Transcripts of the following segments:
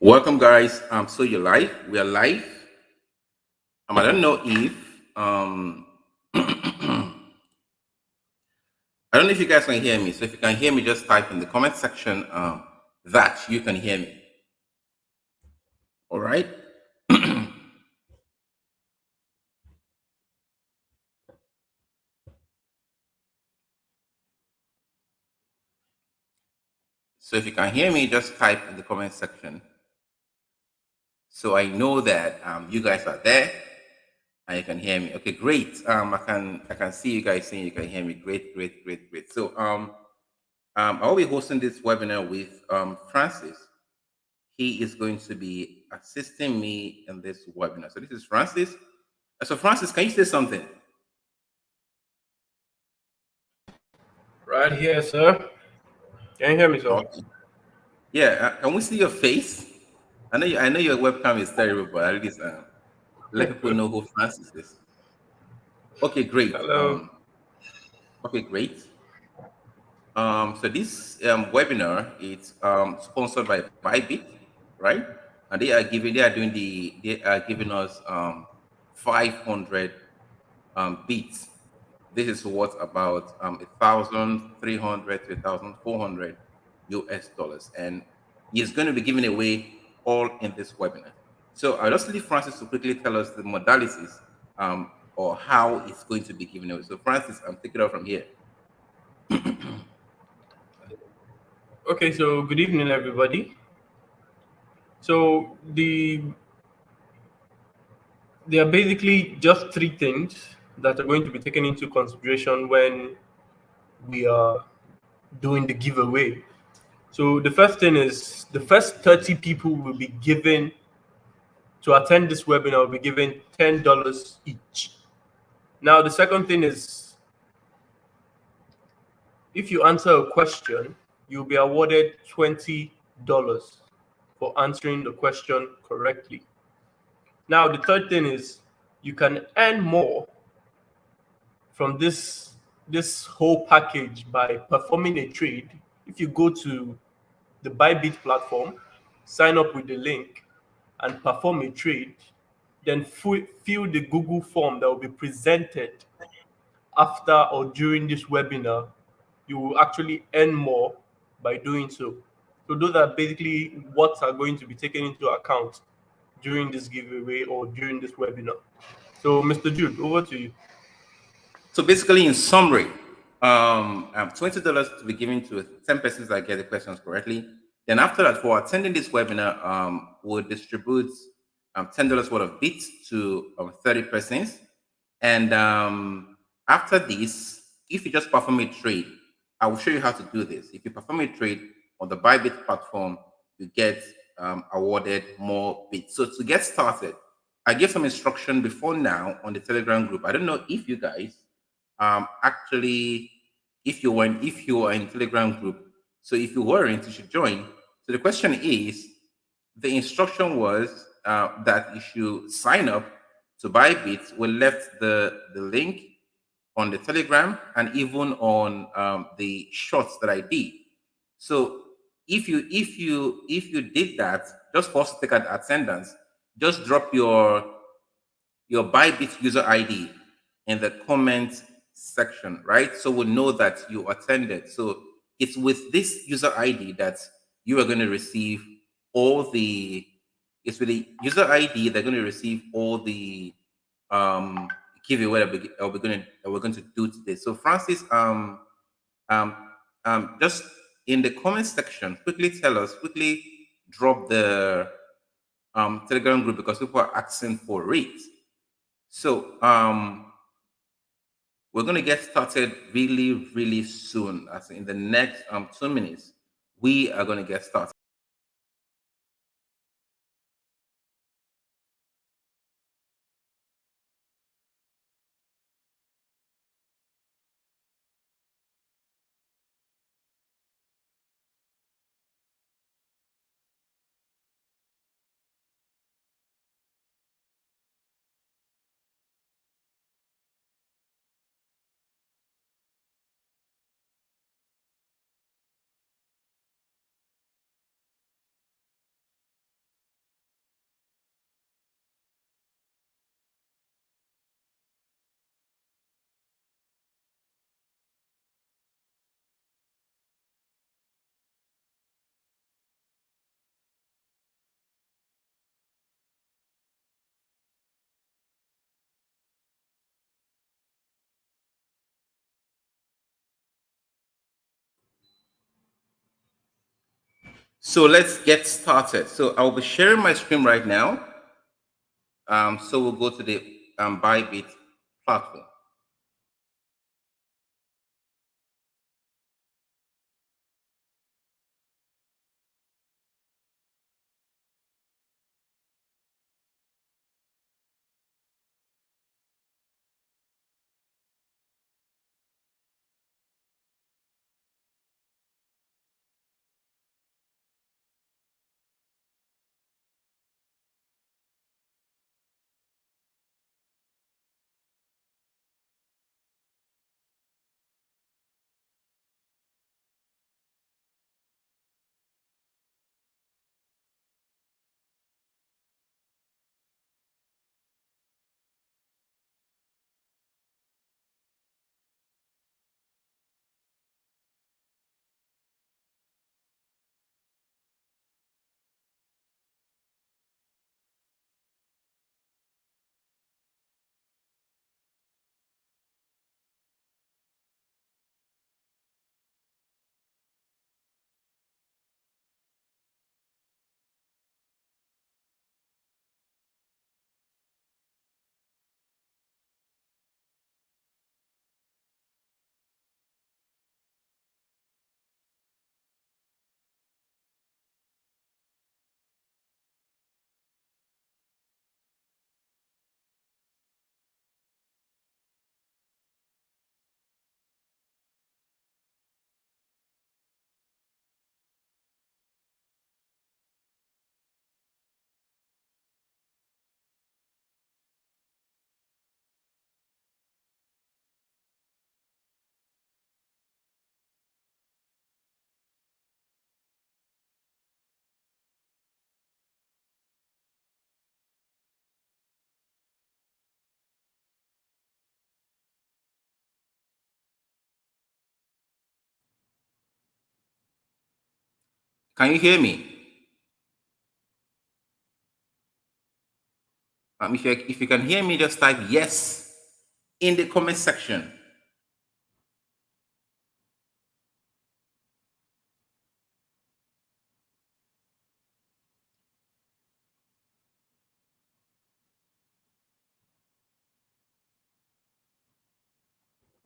Welcome, guys. So you're live. We are live. I don't know if I don't know if you guys can hear me. So if you can hear me, just type in the comment section that you can hear me. All right. So if you can hear me, just type in the comment section. So I know that you guys are there and you can hear me. Okay, great. I can see you guys saying you can hear me. Great, great, great, great. So I'll be hosting this webinar with Francis. He is going to be assisting me in this webinar. So this is Francis. So Francis, can you say something? Right here, sir. Can you hear me, sir? Okay. Yeah. Can we see your face? I know your webcam is terrible, but at least let people know who Francis is. Okay, great. Hello. Okay, great. So this webinar is sponsored by Bybit, right? And they are giving us 500 bits. This is worth about 1,300 to 1,400 US dollars, and he's going to be giving away all in this webinar. So I'll just leave Francis to quickly tell us the modalities or how it's going to be given away. So Francis, I'm taking it off from here. Okay, so good evening, everybody. So there are basically just three things that are going to be taken into consideration when we are doing the giveaway. So the first thing is the first 30 people will be given to attend this webinar will be given $10 each. Now the second thing is if you answer a question, you'll be awarded $20 for answering the question correctly. Now, the third thing is you can earn more from this whole package by performing a trade. If you go to the Bybit platform, sign up with the link, and perform a trade, then fill the Google form that will be presented after or during this webinar, you will actually earn more by doing so. So those are basically what are going to be taken into account during this giveaway or during this webinar. So Mr. Jude, over to you. So basically, in summary, $20 to be given to 10 persons that get the questions correctly. Then after that, for attending this webinar, we'll distribute $10 worth of bits to 30 persons. And after this, if you just perform a trade, I will show you how to do this. If you perform a trade on the Bybit platform, you get awarded more bits. So to get started, I gave some instruction before now on the Telegram group. I don't know if you guys actually if you are in Telegram group. So if you weren't, you should join. So the question is, the instruction was that you should sign up to Bybit. We left the link on the Telegram and even on the shorts that I did. So if you did that, just for us to take an attendance, just drop your Bybit user ID in the comment section, right? So we'll know that you attended. So it's with this user ID that you are going to receive all the, it's with the user ID they're going to receive all the um giveaway that we're going to do today. So Francis, um, just in the comment section, quickly drop the Telegram group because people are asking for it. So we're going to get started really, really soon. As in the next 2 minutes, we are going to get started. So let's get started. So I'll be sharing my screen right now. So we'll go to the Bybit platform. Can you hear me? If you can hear me, just type yes in the comment section.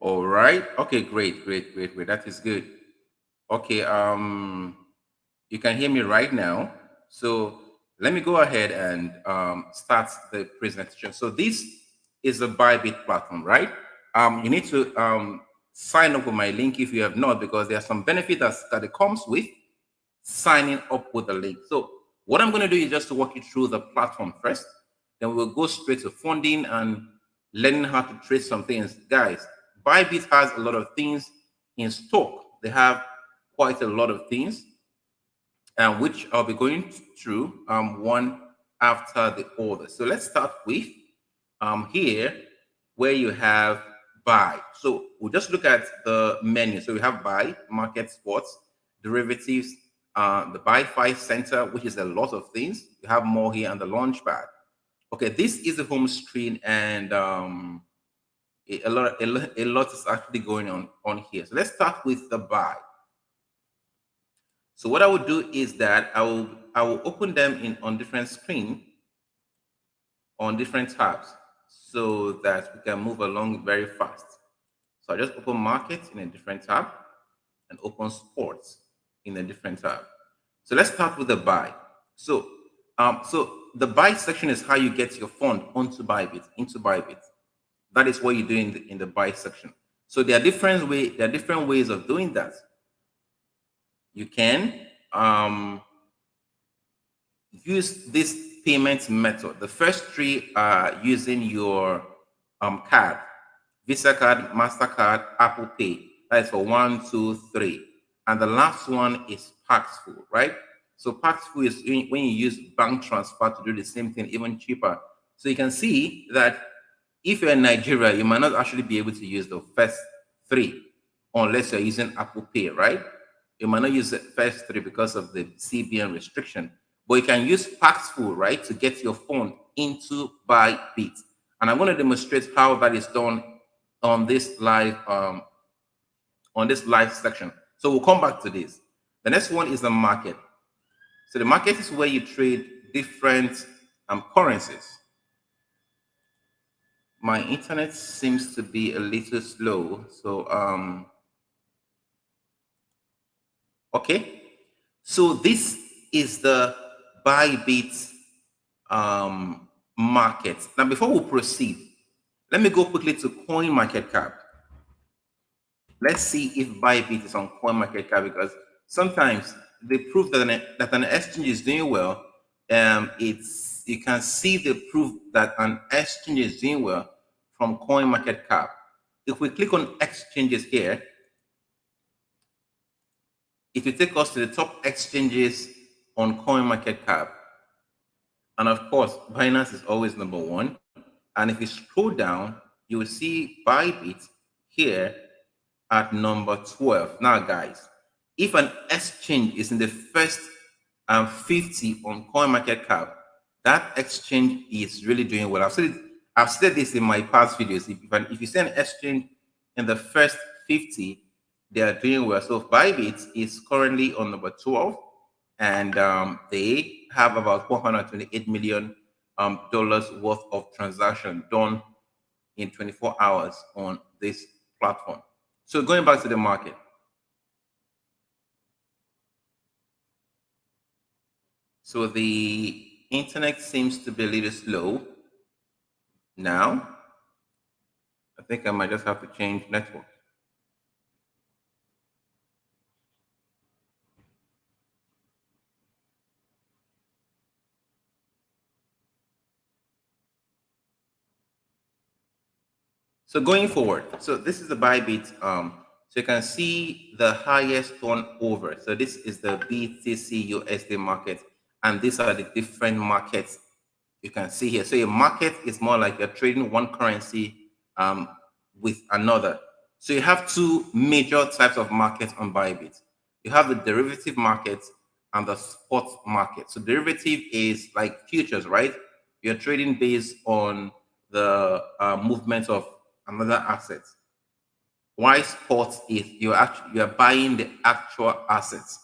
All right. Okay, great. That is good. Okay, you can hear me right now. So let me go ahead and start the presentation. So this is the Bybit platform, right? You need to sign up with my link if you have not, because there are some benefits that it comes with signing up with the link. So what I'm going to do is just to walk you through the platform first. Then we'll go straight to funding and learning how to trade some things. Guys, Bybit has a lot of things in stock. They have quite a lot of things, which I'll be going through one after the other. So let's start with here where you have buy. So we'll just look at the menu. So we have buy, market, sports, derivatives, the buy five center, which is a lot of things. You have more here on the launch pad. Okay, this is the home screen, and a lot is actually going on here. So let's start with the buy. So what I would do is that I will open them in on different screen on different tabs so that we can move along very fast. So I just open market in a different tab and open sports in a different tab. So let's start with the buy. So the buy section is how you get your fund onto Bybit, into Bybit. That is what you do in the buy section. So there are different ways of doing that. You can use this payment method. The first three are using your card, Visa card, MasterCard, Apple Pay. That is for 1, 2, 3. And the last one is Paxful, right? So Paxful is when you use bank transfer to do the same thing, even cheaper. So you can see that if you're in Nigeria, you might not actually be able to use the first three unless you're using Apple Pay, right? You might not use the first three because of the CBN restriction, but you can use Paxful, right, to get your phone into Bybit. And I'm going to demonstrate how that is done on this live section. So we'll come back to this. The next one is the market. So the market is where you trade different currencies. My internet seems to be a little slow, so okay. So this is the Bybit market. Now, before we proceed, let me go quickly to CoinMarketCap. Let's see if Bybit is on CoinMarketCap, because sometimes they prove that an exchange is doing well. It's you can see the proof that an exchange is doing well from CoinMarketCap. If we click on exchanges here, it will take us to the top exchanges on CoinMarketCap. And of course, Binance is always number one. And if you scroll down, you will see Bybit here at number 12. Now, guys, if an exchange is in the first 50 on CoinMarketCap, that exchange is really doing well. I've said this in my past videos. If you see an exchange in the first 50, they are doing well. So Bybit is currently on number 12, and they have about $428 million dollars worth of transaction done in 24 hours on this platform. So going back to the market. So the internet seems to be a little slow now. I think I might just have to change network. So going forward, so this is the Bybit. So you can see the highest turnover. So this is the BTC USD market, and these are the different markets you can see here. So a market is more like you're trading one currency with another. So you have two major types of markets on Bybit. You have the derivative market and the spot market. So derivative is like futures, right? You're trading based on the movement of another asset. Why spot is you're buying the actual assets.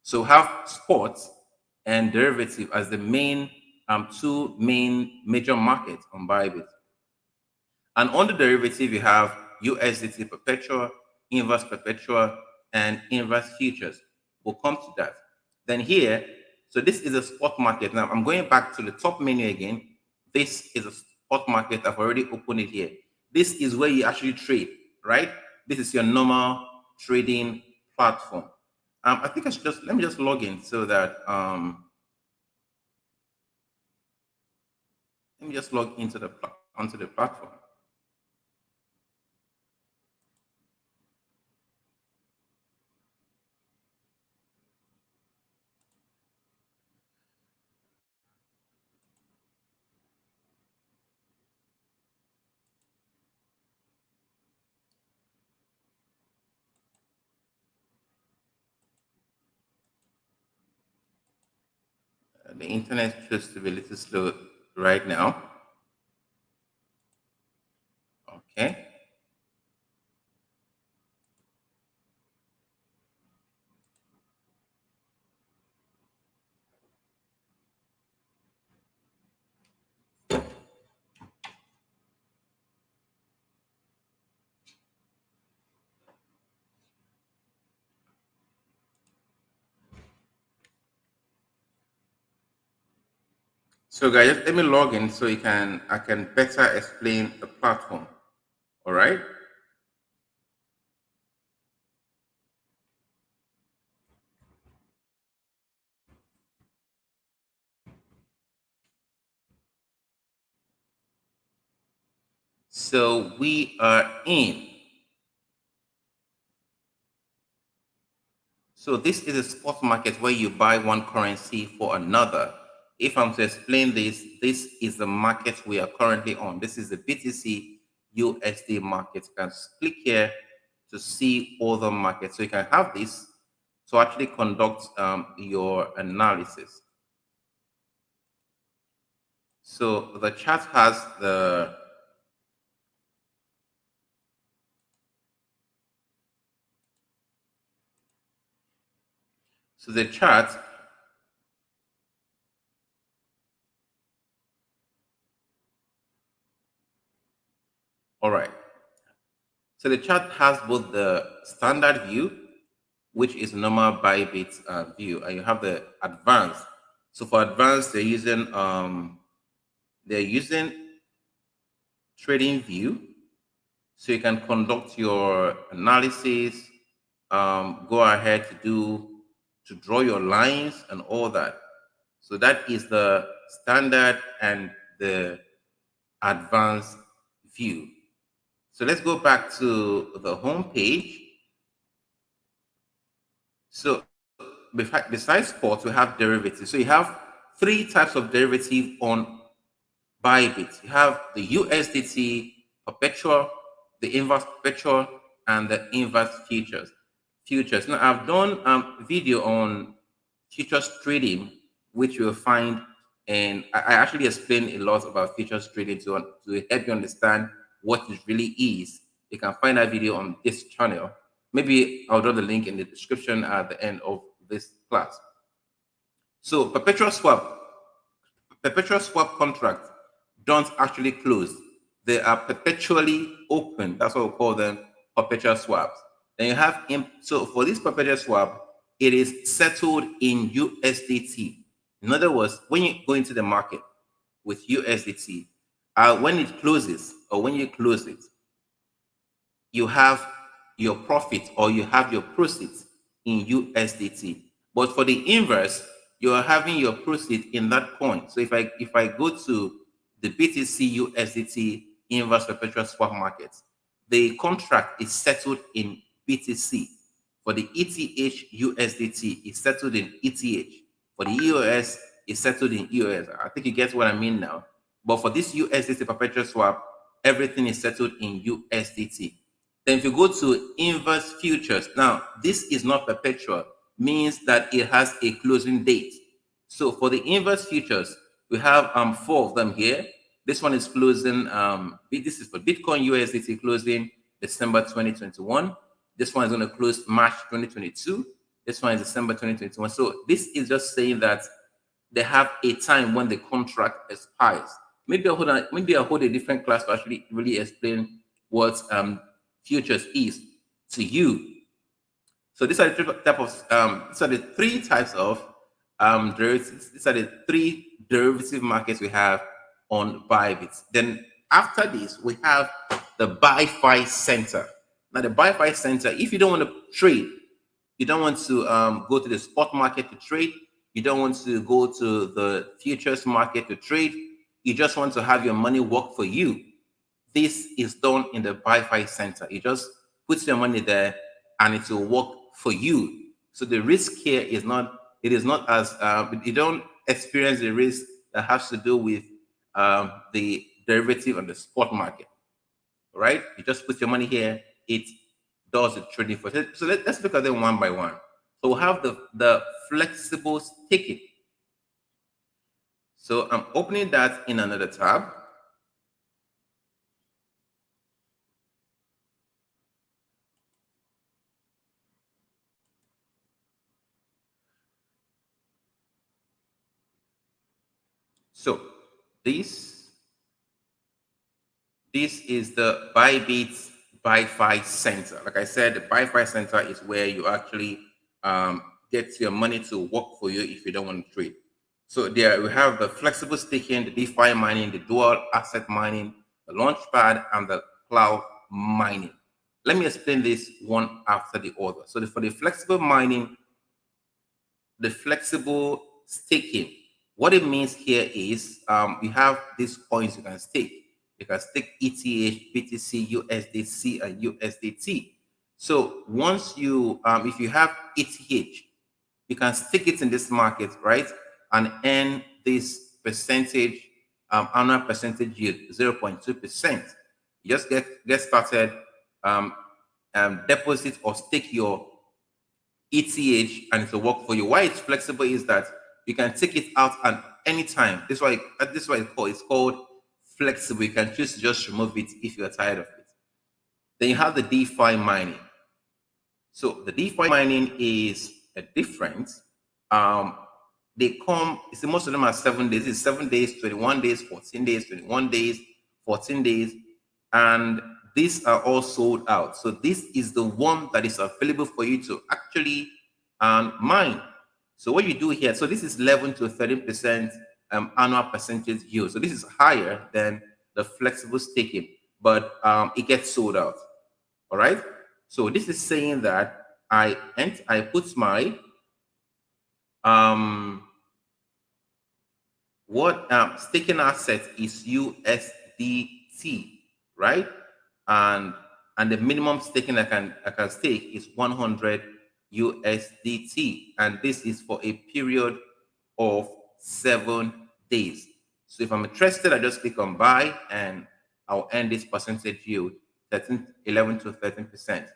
So have spot and derivative as the main two main major markets on Bybit. And on the derivative, you have USDT perpetual, inverse perpetual, and inverse futures. We'll come to that. Then here, so this is a spot market. Now I'm going back to the top menu again. This is a spot market. I've already opened it here. This is where you actually trade, right? This is your normal trading platform. I think I should let me just log in so that let me just log into onto the platform. The internet seems to be a little slow right now. Okay. So guys, let me log in so I can better explain the platform. All right. So we are in. So this is a spot market where you buy one currency for another. If I'm to explain this, this is the market we are currently on. This is the BTC USD market. You can click here to see all the markets. So you can have this to actually conduct your analysis. So the chart has the chart So the chart has both the standard view, which is normal Bybit view, and you have the advanced. So for advanced, they're using trading view, so you can conduct your analysis, go ahead to draw your lines and all that. So that is the standard and the advanced view. So let's go back to the home page. So besides spot, we have derivatives. So you have three types of derivative on Bybit. You have the USDT perpetual, the inverse perpetual, and the inverse futures. Now I've done a video on futures trading, which you'll find, and I actually explain a lot about futures trading to help you understand what it really is. You can find that video on this channel. Maybe I'll drop the link in the description at the end of this class. So perpetual swap contracts don't actually close. They are perpetually open. That's what we call them, perpetual swaps. Then you have, so for this perpetual swap, it is settled in USDT. In other words, when you go into the market with USDT, when it closes or when you close it, you have your profit or you have your proceeds in USDT. But for the inverse, you are having your proceeds in that coin. So if I go to the BTC USDT inverse perpetual swap market, the contract is settled in BTC. For the ETH USDT, it's settled in ETH. For the EOS, it's settled in EOS. I think you get what I mean now. But for this USDT perpetual swap, everything is settled in USDT. Then if you go to inverse futures, now this is not perpetual, means that it has a closing date. So for the inverse futures, we have four of them here. This one is closing, this is for Bitcoin USDT closing December 2021. This one is going to close March 2022. This one is December 2021. So this is just saying that they have a time when the contract expires. Maybe I'll hold a different class to actually really explain what futures is to you. So these are the three types of derivatives. These are the three derivative markets we have on Bybit. Then after this, we have the BiFi Center. Now the BiFi Center, if you don't want to trade, you don't want to go to the spot market to trade, you don't want to go to the futures market to trade, you just want to have your money work for you. This is done in the BiFi Center. You just put your money there and it will work for you. So the risk here is not, it is not as, you don't experience the risk that has to do with the derivative on the spot market, right? You just put your money here, it does the trading for it. So let's look at them one by one. So we have the flexible staking. So I'm opening that in another tab. So this is the Bybit BiFi Center. Like I said, the BiFi Center is where you actually get your money to work for you if you don't want to trade. So there we have the flexible staking, the DeFi mining, the dual asset mining, the launchpad, and the cloud mining. Let me explain this one after the other. So for the flexible mining, the flexible staking, what it means here is we have these coins you can stake. You can stake ETH, BTC, USDC, and USDT. So once you, if you have ETH, you can stick it in this market, right? And earn this percentage, annual percentage yield, 0.2%. You just get started, deposit or stake your ETH and it will work for you. Why it's flexible is that you can take it out at any time. This is why it's called flexible. You can choose to just remove it if you're tired of it. Then you have the DeFi mining. So the DeFi mining is a difference. They come, most of them are 7 days. It's 7 days, 21 days, 14 days, 21 days, 14 days. And these are all sold out. So this is the one that is available for you to actually mine. So what you do here, so this is 11 to 13% annual percentage yield. So this is higher than the flexible staking, but it gets sold out. All right. So this is saying that I put my staking asset is USDT, right? And the minimum staking I can stake is 100 USDT, and this is for a period of 7 days. So if I'm interested, I just click on buy, and I'll earn this percentage yield, 11 to 13%.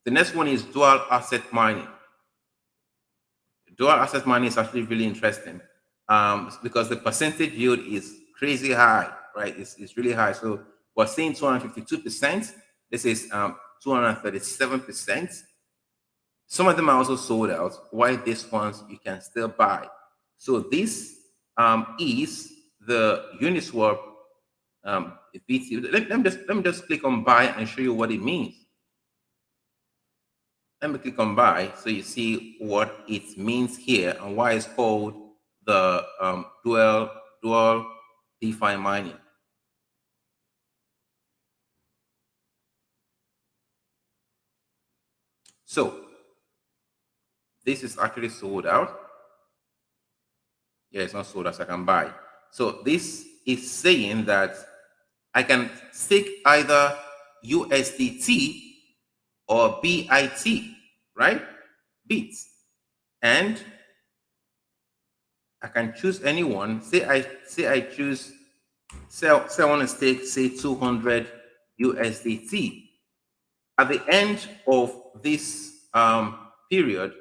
The next one is dual asset mining. Dual asset mining is actually really interesting because the percentage yield is crazy high, right? It's really high. So we're seeing 252%. This is 237%. Some of them are also sold out, while these ones you can still buy. So this is the Uniswap VT. Let me just click on buy and show you what it means. Let me click on buy so you see what it means here and why it's called the dual DeFi mining. So this is actually sold out. Yeah, it's not sold out, so I can buy. So this is saying that I can stake either USDT or BIT, right? Bits. And I can choose anyone. Say I choose, say I want to stake, say 200 USDT. At the end of this period,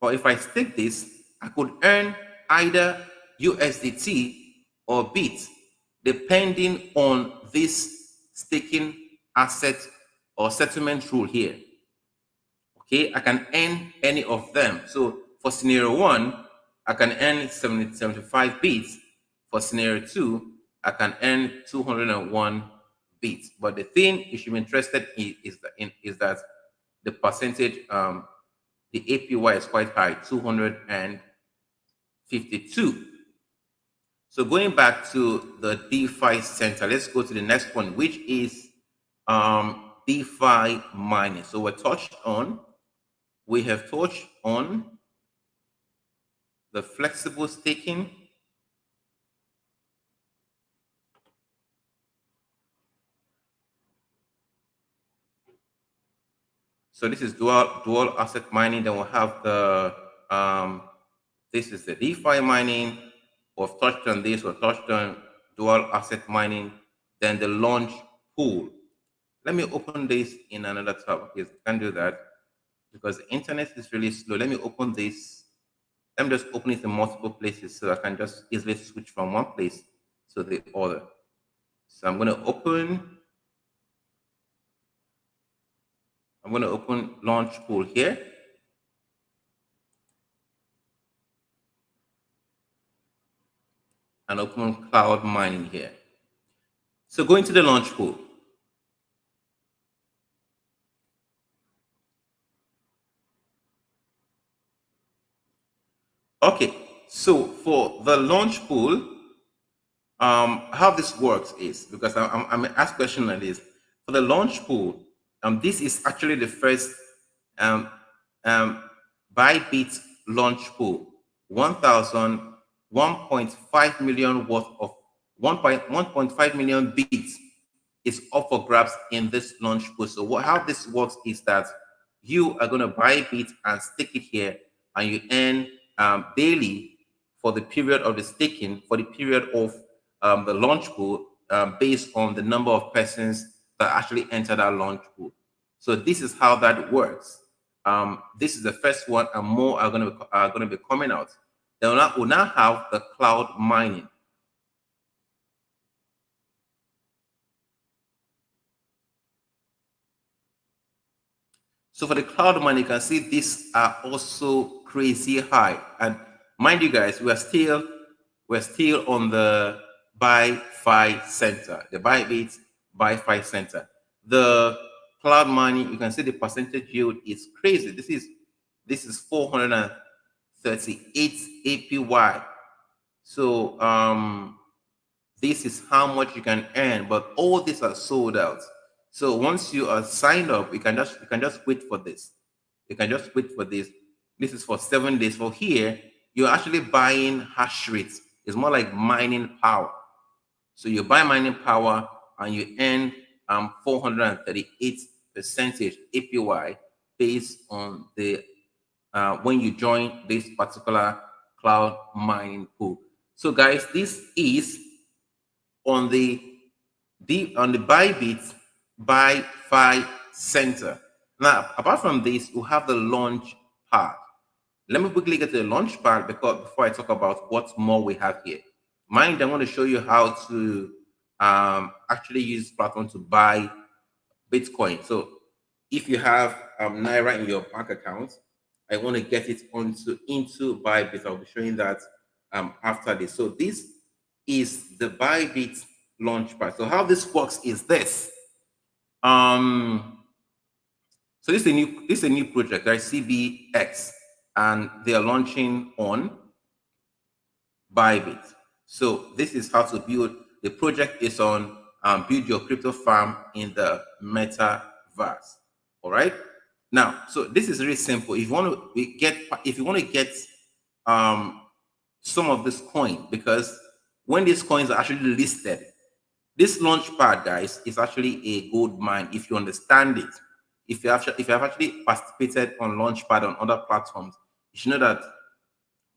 or if I stake this, I could earn either USDT or BIT, depending on this staking asset or settlement rule here. Okay, I can earn any of them. So for scenario 1, I can earn 75 bits. For scenario 2, I can earn 201 bits. But the thing you should be interested in is that the percentage, the APY is quite high, 252. So going back to the DeFi center, let's go to the next one, which is DeFi mining. So we have touched on the flexible staking. So this is dual asset mining. Then we'll have the this is the DeFi mining. We've touched on this. We've touched on dual asset mining. Then the launch pool. Let me open this in another tab. Yes, I can do that because the internet is really slow. Let me open this. Let me just open it in multiple places so I can just easily switch from one place to the other. So I'm going to open launch pool here. And open cloud mining here. So going to the launch pool. Okay, so for the launch pool, how this works is, because I'm asked question like this. For the launch pool, this is actually the first Bybit launch pool, 1.5 million worth of 1.5 million bits is up for grabs in this launch pool. So how this works is that you are going to buy bits and stick it here, and you earn daily for the period of the staking, for the period of the launch pool, based on the number of persons that actually enter that launch pool. So this is how that works. This is the first one, and more are going to be coming out. Then we'll now have the cloud mining. So for the cloud mining, you can see these are also crazy high. And mind you guys, we're still on the Buy-Fi Center, the Bybit Buy-Fi Center. The cloud money, you can see the percentage yield is crazy. This is 438 APY. So this is how much you can earn, but all these are sold out. So once you are signed up, you can just wait for this. You can just wait for this. This is for 7 days. For here, you're actually buying hash rates. It's more like mining power. So you buy mining power and you earn 438 percentage APY based on the when you join this particular cloud mining pool. So guys, this is on the Bybit Buy-Fi Center. Now, apart from this, you have the launch pad. Let me quickly get to the launch pad before I talk about what more we have here. Mind, I want to show you how to actually use platform to buy Bitcoin. So if you have Naira in your bank account, I want to get it into Bybit. I'll be showing that after this. So this is the Bybit launchpad. So how this works is this. So this is a new project, right? CBX, and they are launching on Bybit. So this is how to build. The project is on build your crypto farm in the metaverse. All right. Now, so this is really simple. If you want to get some of this coin, because when these coins are actually listed, this launchpad, guys, is actually a gold mine if you understand it. If you have actually participated on launchpad on other platforms, you should know that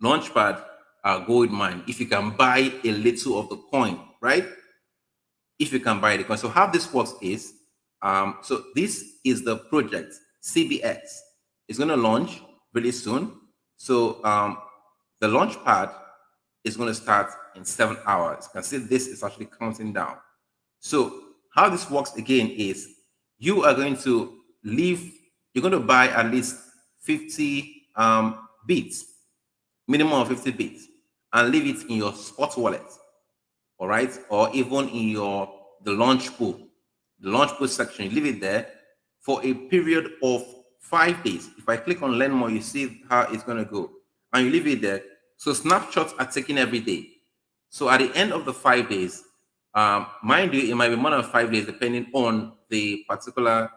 launchpad are gold mine if you can buy a little of the coin, right? If you can buy the coin. So how this works is, so this is the project CBX. It's going to launch really soon. So the launch pad is going to start in 7 hours. You can see this is actually counting down. So how this works again is you are going to you're going to buy at least 50 bits, minimum of 50 bits, and leave it in your spot wallet, all right? Or even in the launch pool section, you leave it there for a period of 5 days. If I click on learn more, you see how it's going to go, and you leave it there. So snapshots are taken every day. So at the end of the 5 days, mind you, it might be more than 5 days depending on the particular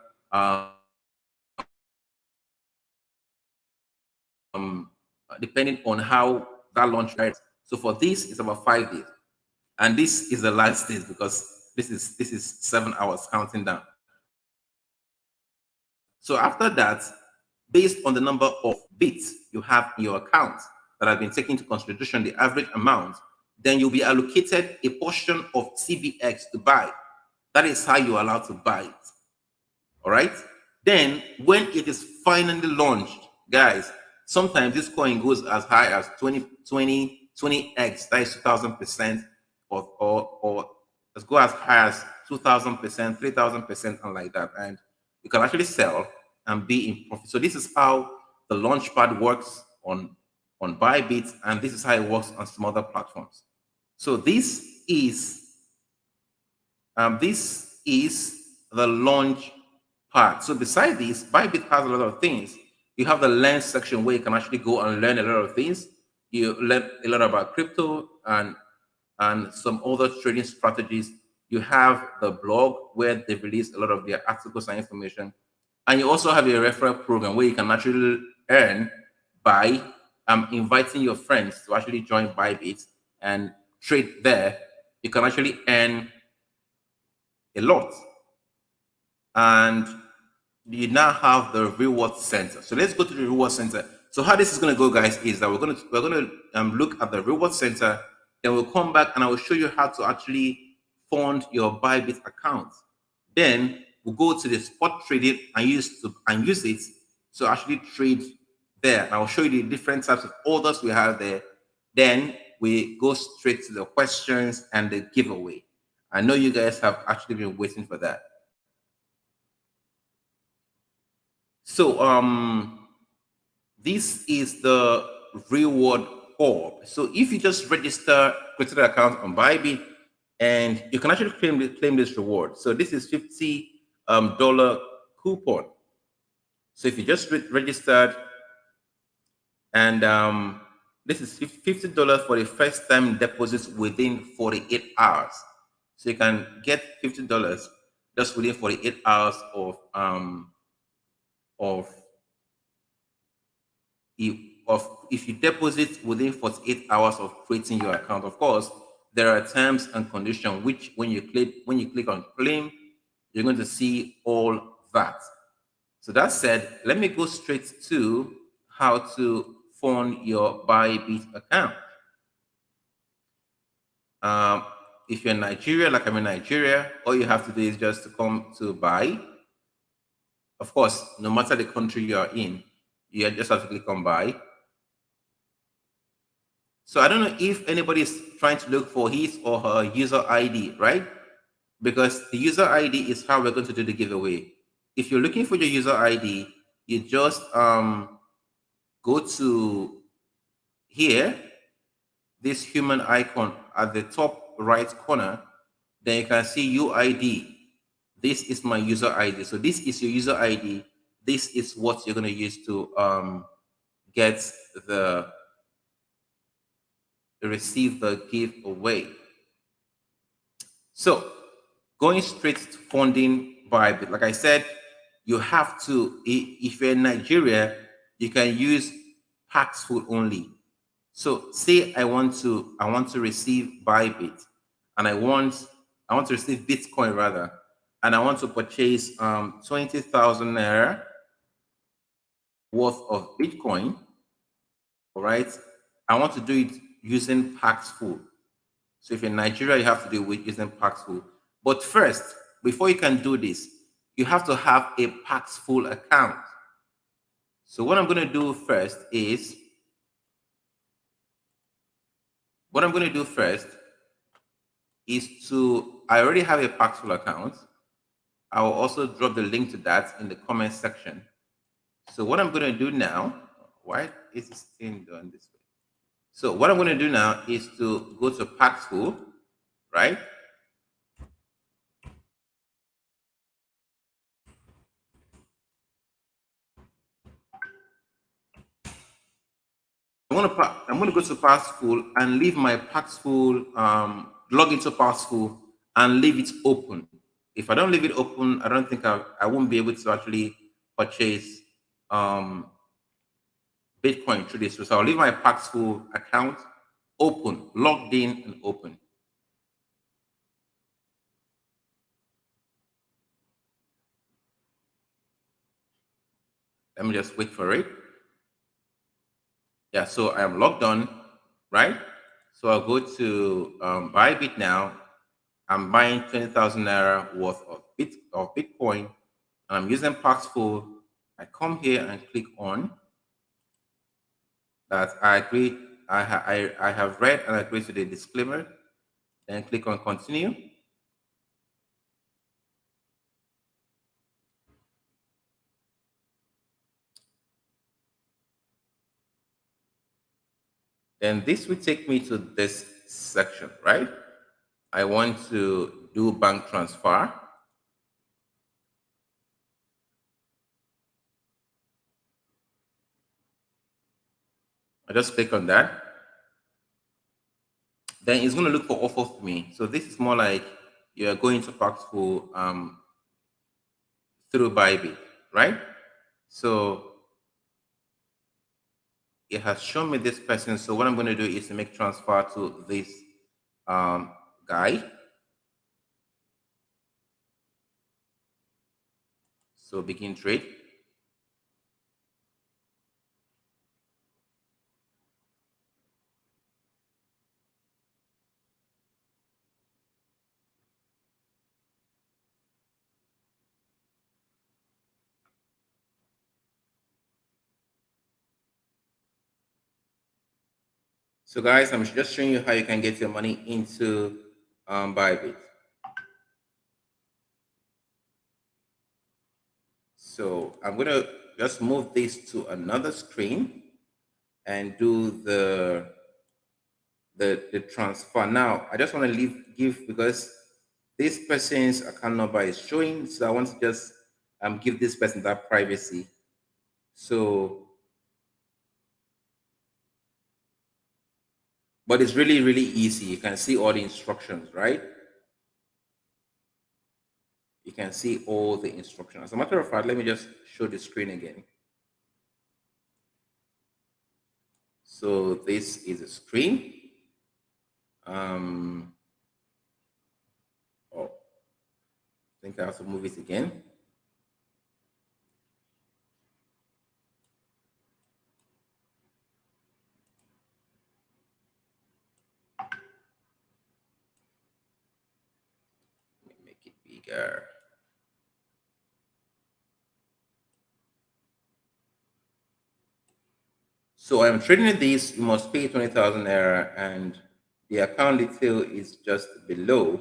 depending on how that launch goes. So for this, it's about 5 days, and this is the last days because this is 7 hours counting down. So after that, based on the number of bits you have in your account that have been taken into consideration, the average amount, then you'll be allocated a portion of CBX to buy. That is how you're allowed to buy it. All right. Then when it is finally launched, guys, sometimes this coin goes as high as 20x, that is 2000%, or let's go as high as 2000%, 3000%, and like that. And you can actually sell and be in profit. So this is how the launchpad works on Bybit, and this is how it works on some other platforms. So this is the launch part. So beside this, Bybit has a lot of things. You have the learn section where you can actually go and learn a lot of things. You learn a lot about crypto and some other trading strategies. You have the blog where they've released a lot of their articles and information. And you also have a referral program where you can actually earn by inviting your friends to actually join Bybit and trade there. You can actually earn a lot. And you now have the reward center. So let's go to the reward center. So how this is going to go, guys, is that we're going to look at the reward center. Then we'll come back and I will show you how to actually fund your Bybit account. Then we'll go to the spot trading and use it to actually trade there. And I'll show you the different types of orders we have there. Then we go straight to the questions and the giveaway. I know you guys have actually been waiting for that. So this is the reward hub. So if you just register, create an account on Bybit, and you can actually claim this reward. So this is $50 coupon. So if you just registered, and this is $50 for the first time deposits within 48 hours. So you can get $50 just within 48 hours of if you deposit within 48 hours of creating your account. Of course, there are terms and conditions which when you click on claim, you're going to see all that. So that said, let me go straight to how to fund your Bybit account. If you're in Nigeria, like I'm in Nigeria, all you have to do is just to come to buy. Of course, no matter the country you are in, you just have to click on buy. So I don't know if anybody is trying to look for his or her user ID, right? Because the user ID is how we're going to do the giveaway. If you're looking for your user ID, you just go to here, this human icon at the top right corner, then you can see UID. This is my user ID. So this is your user ID. This is what you're going to use to get the receive the giveaway. So going straight to funding Bybit, like I said, you have to, if you're in Nigeria, you can use Paxful only. So say I want to receive Bybit, and I want to receive Bitcoin rather, and I want to purchase 20,000 naira worth of Bitcoin. All right, I want to do it using Paxful. So if you're in Nigeria, you have to do it using Paxful. But first, before you can do this, you have to have a Paxful account. So what I'm going to do first is I already have a Paxful account. I will also drop the link to that in the comment section. So what I'm going to do now, why is this thing done this way? So what I'm going to do now is to go to Paxful, right? I'm going to go to Paxful and leave my Paxful, log into Paxful and leave it open. If I don't leave it open, I don't think I won't be able to actually purchase Bitcoin through this. So I'll leave my Paxful account open, logged in and open. Let me just wait for it. Yeah, so I am logged on, right? So I'll go to Bybit now. I'm buying 20,000 naira worth of Bitcoin, and I'm using Paxful. I come here and click on that. I agree. I have read and agree to the disclaimer. Then click on continue. Then this will take me to this section, right? I want to do bank transfer. I just click on that. Then it's going to look for offer for me. So this is more like you're going to Paxful through Bybit, right? So it has shown me this person. So what I'm going to do is to make transfer to this guy. So begin trade. So guys, I'm just showing you how you can get your money into Bybit. So I'm going to just move this to another screen and do the the transfer. Now, I just want to give because this person's account number is showing, so I want to just give this person that privacy. So, but it's really, really easy. You can see all the instructions, right? You can see all the instructions. As a matter of fact, let me just show the screen again. So this is a screen. Oh, I think I have to move it again. Let me make it bigger. So I'm trading this. You must pay 20,000 naira, and the account detail is just below.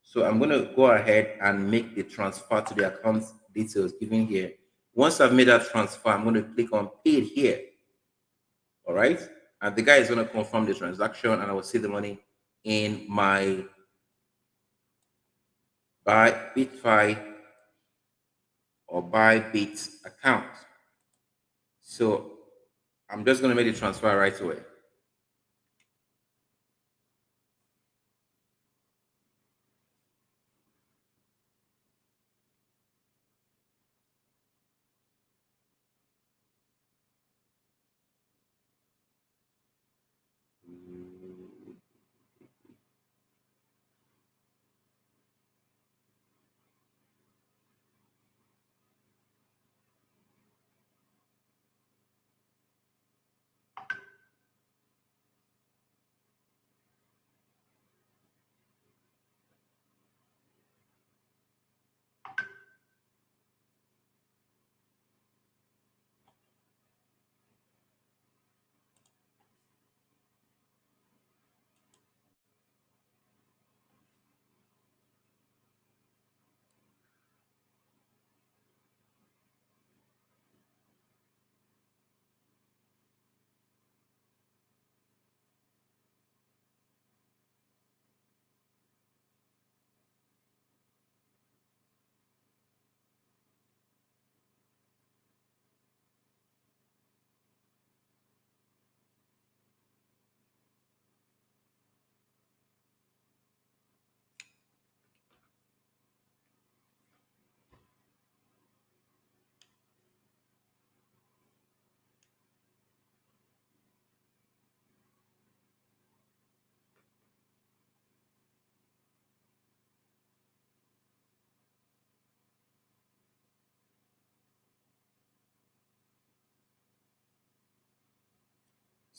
So I'm going to go ahead and make the transfer to the account details given here. Once I've made that transfer, I'm going to click on paid here. All right. And the guy is going to confirm the transaction, and I will see the money in my Bitfi or Bybit account. So I'm just going to make the transfer right away.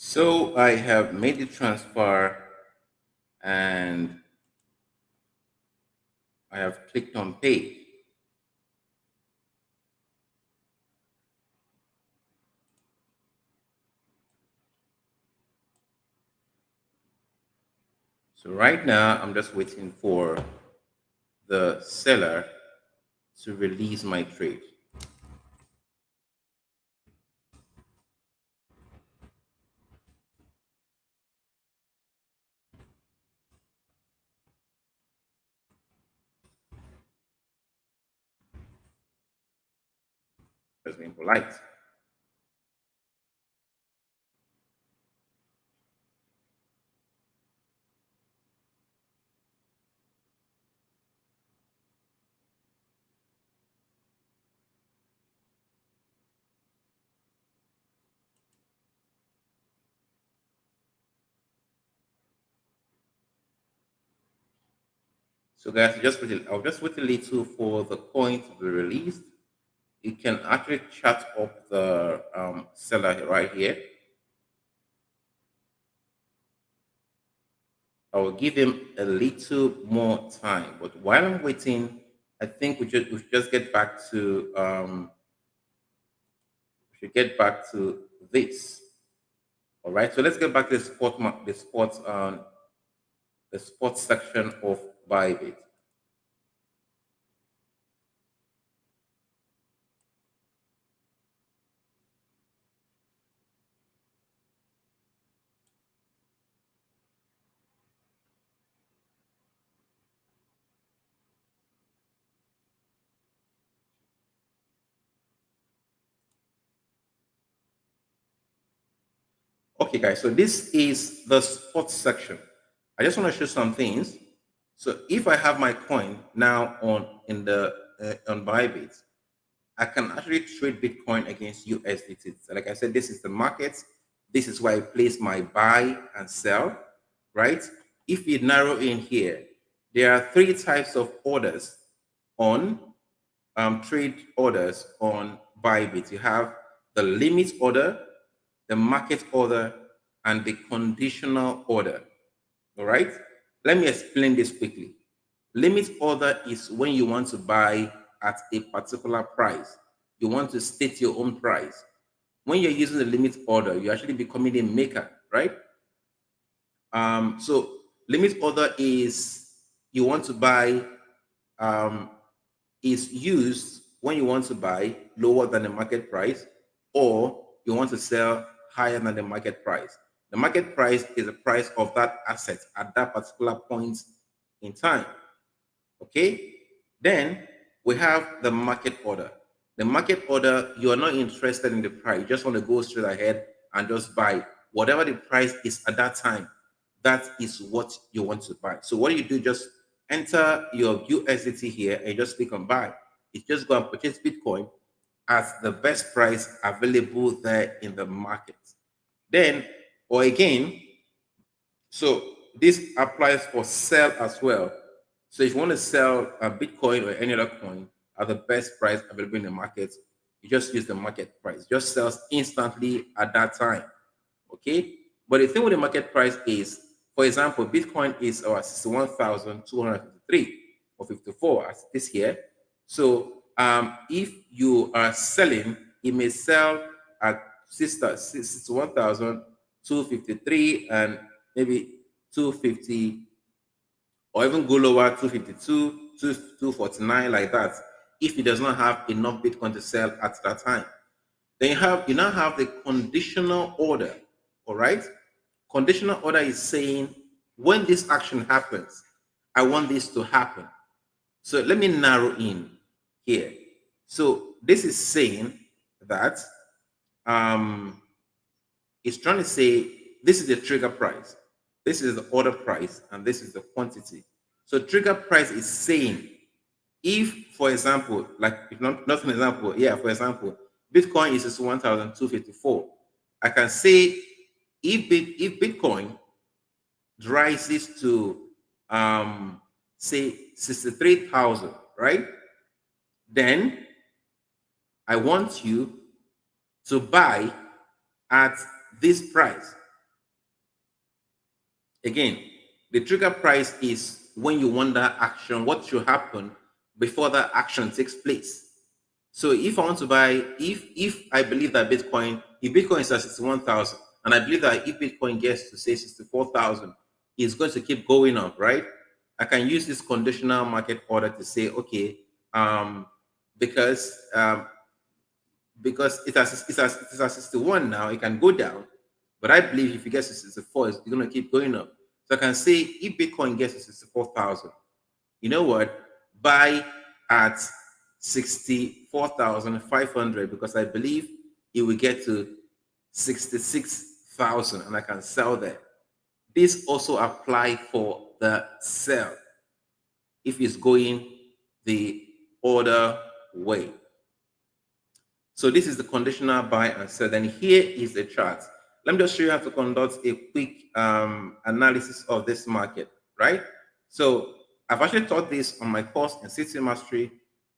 So I have made the transfer and I have clicked on pay. So right now I'm just waiting for the seller to release my trade. Just being polite. So guys, I'll just wait a little for the coin to be released. You can actually chat up the seller right here. I will give him a little more time, but while I'm waiting, I think we should just get back to this. All right, so let's get back to the sports section of Bybit. Okay, guys, so this is the spot section. I just want to show some things. So if I have my coin now on Bybit, I can actually trade Bitcoin against USDT. So like I said, this is the market. This is where I place my buy and sell, right? If you narrow in here, there are three types of orders on trade orders on Bybit. You have the limit order, the market order, and the conditional order. All right. Let me explain this quickly. Limit order is when you want to buy at a particular price. You want to state your own price. When you're using the limit order, you're actually becoming a maker, right? So limit order is you want to buy um, is used when you want to buy lower than the market price or you want to sell higher than the market price. The market price is the price of that asset at that particular point in time. Okay? Then we have the market order. The market order, you are not interested in the price. You just want to go straight ahead and just buy whatever the price is at that time. That is what you want to buy. So what do? Just enter your USDT here and just click on buy. It's just going to purchase Bitcoin at the best price available there in the market. Then, or again, so this applies for sell as well. So if you want to sell a Bitcoin or any other coin at the best price available in the market, you just use the market price. It just sells instantly at that time. Okay. But the thing with the market price is, for example, Bitcoin is our 61,253 or 54 as this here. So if you are selling, it may sell at 61,253 and maybe 250 or even go lower 252, 249 like that if it does not have enough Bitcoin to sell at that time. Then you now have the conditional order. All right. Conditional order is saying when this action happens, I want this to happen. So let me narrow in here. So this is saying that it's trying to say this is the trigger price, this is the order price, and this is the quantity. So trigger price is saying if, for example, like if not an example, yeah, for example, Bitcoin is 1,254. I can say if Bitcoin rises to say 63,000, right? Then I want you to buy at this price. Again, the trigger price is when you want that action, what should happen before that action takes place. So if I want to buy, if I believe that Bitcoin, if Bitcoin is at 61,000, and I believe that if Bitcoin gets to say 64,000, it's going to keep going up, right? I can use this conditional market order to say, okay, because it's at 61 now, it can go down, but I believe if it gets to 64, it's going to keep going up. So I can say if Bitcoin gets to 64,000, you know what? Buy at 64,500 because I believe it will get to 66,000 and I can sell there. This also apply for the sell if it's going the order way. So this is the conditional buy and sell. Then here is the chart. Let me just show you how to conduct a quick analysis of this market, right? So I've actually taught this on my course in Ctmastery,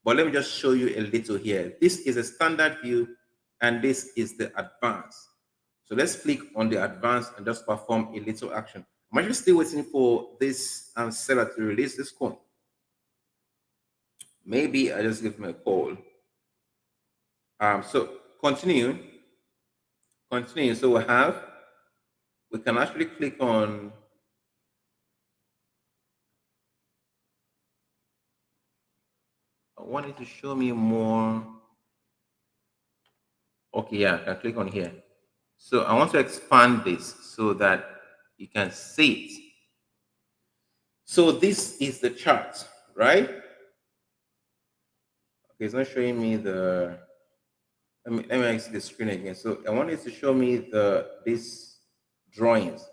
but let me just show you a little here. This is a standard view, and this is the advanced. So let's click on the advanced and just perform a little action. I'm actually still waiting for this seller to release this coin. Maybe I just give him a call. So continue. So we can actually click on I wanted to show me more. Okay, yeah, I can click on here. So I want to expand this so that you can see it. So this is the chart, right? Okay, it's not showing me let me exit the screen again. So I wanted to show me this drawings.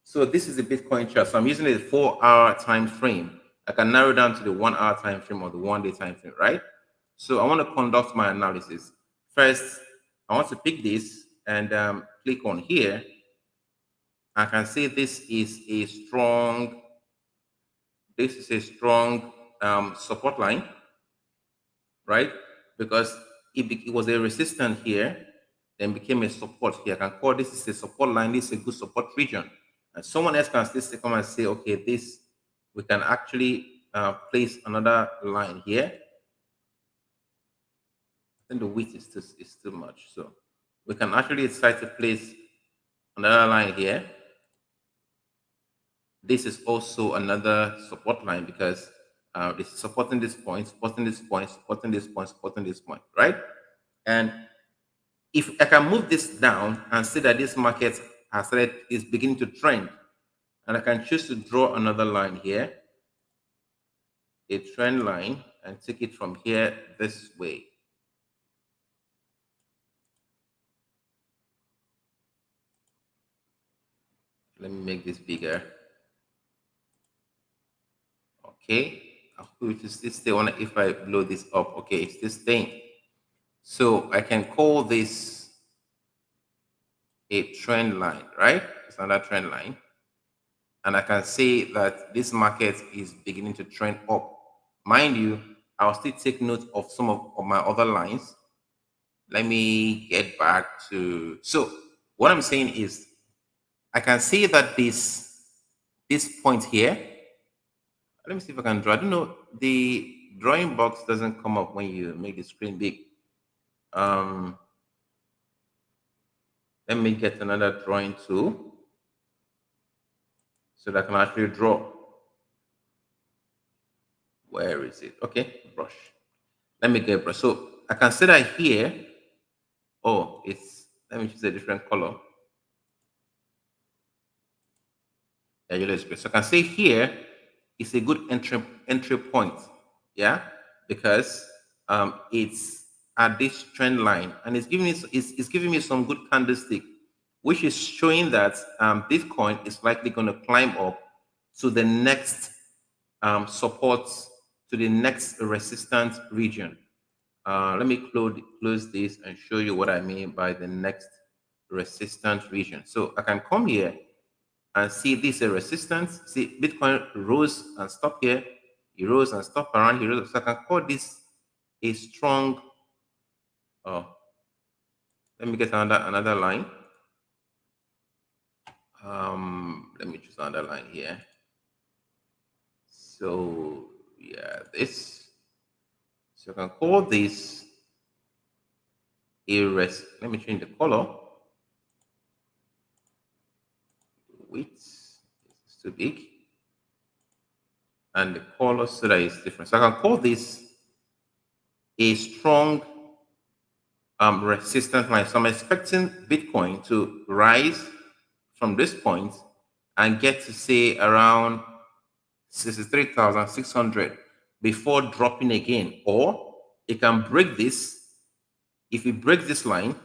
So this is a Bitcoin chart. So I'm using a 4-hour time frame. I can narrow down to the 1-hour time frame or the 1-day time frame, right? So I want to conduct my analysis. First, I want to pick this and click on here. I can see this is a strong support line, right? Because it was a resistance here, then became a support here. I can call this is a support line, this is a good support region. And someone else can still come and say, okay, this, we can actually place another line here. I think the width is too much. So we can actually decide to place another line here. This is also another support line because this is supporting this point, supporting this point, supporting this point, supporting this point, right? And if I can move this down and see that this market is beginning to trend, and I can choose to draw another line here, a trend line, and take it from here this way. Let me make this bigger. Okay, which is this stay on. If I blow this up, okay, it's this thing. So I can call this a trend line, right? It's another trend line. And I can say that this market is beginning to trend up. Mind you, I'll still take note of some of my other lines. Let me get back to, so what I'm saying is I can see that this point here, let me see if I can draw. I don't know, the drawing box doesn't come up when you make the screen big. Let me get another drawing tool so that I can actually draw. Where is it? Okay, brush. Let me get brush. So I can see that here. Oh, let me choose a different color. Yeah, yellow is great. So I can say here is a good entry point. Yeah, because it's at this trend line and it's giving me some good candlestick, which is showing that Bitcoin is likely going to climb up to the next support, to the next resistance region. Let me close this and show you what I mean by the next resistance region. So I can come here and see this a resistance. See, Bitcoin rose and stopped here. He rose and stopped around here. So I can call this a strong. Oh, let me get another line. Let me choose another line here. So yeah, this. So I can call this a rest. Let me change the color. Width is too big, and the color so that is different. So I can call this a strong resistance line. So I'm expecting Bitcoin to rise from this point and get to say around 63,600 before dropping again. Or it can break this. If it breaks this line,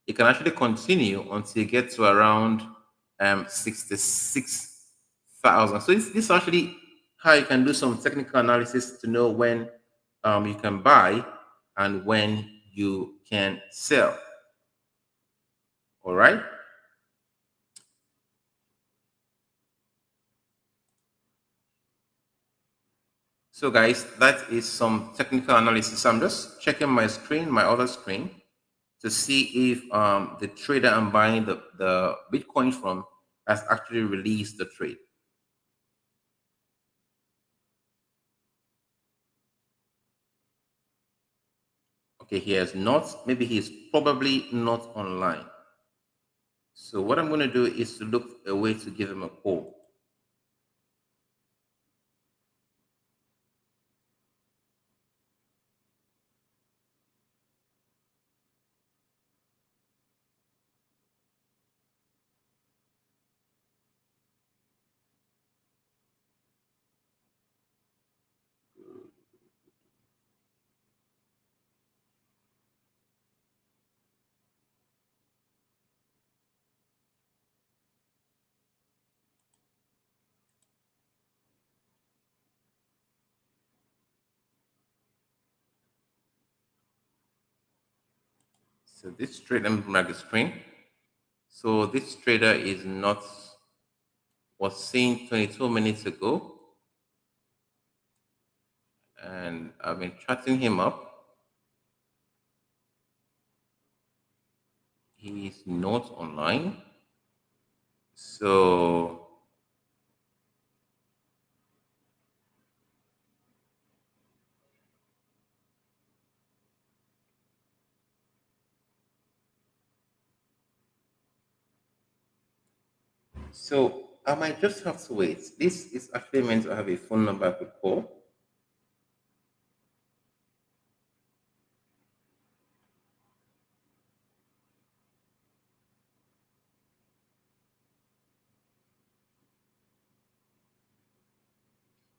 it can actually continue until it gets to around 66,000. So this is actually how you can do some technical analysis to know when you can buy and when you can sell. All right. So guys, that is some technical analysis. I'm just checking my screen, my other screen, to see if the trader I'm buying the Bitcoin from has actually released the trade. Okay, he has not. Maybe he's probably not online. So what I'm going to do is to look a way to give him a call. So this trader, let me bring the screen. So this trader is not, was seen 22 minutes ago. And I've been chatting him up. He's not online. So I might just have to wait. This is actually meant to have a phone number I could call.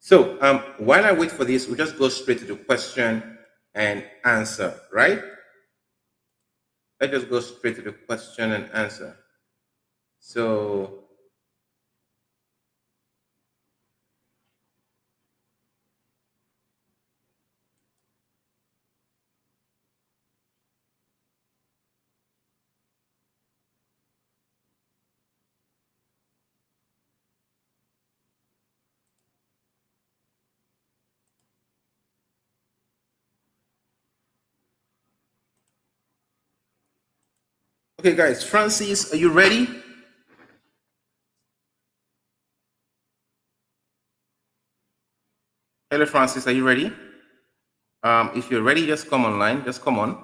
So while I wait for this, we'll just go straight to the question and answer, right? Let's just go straight to the question and answer. So okay, guys, Francis, are you ready? Hello, Francis, are you ready? If you're ready, just come online. Just come on.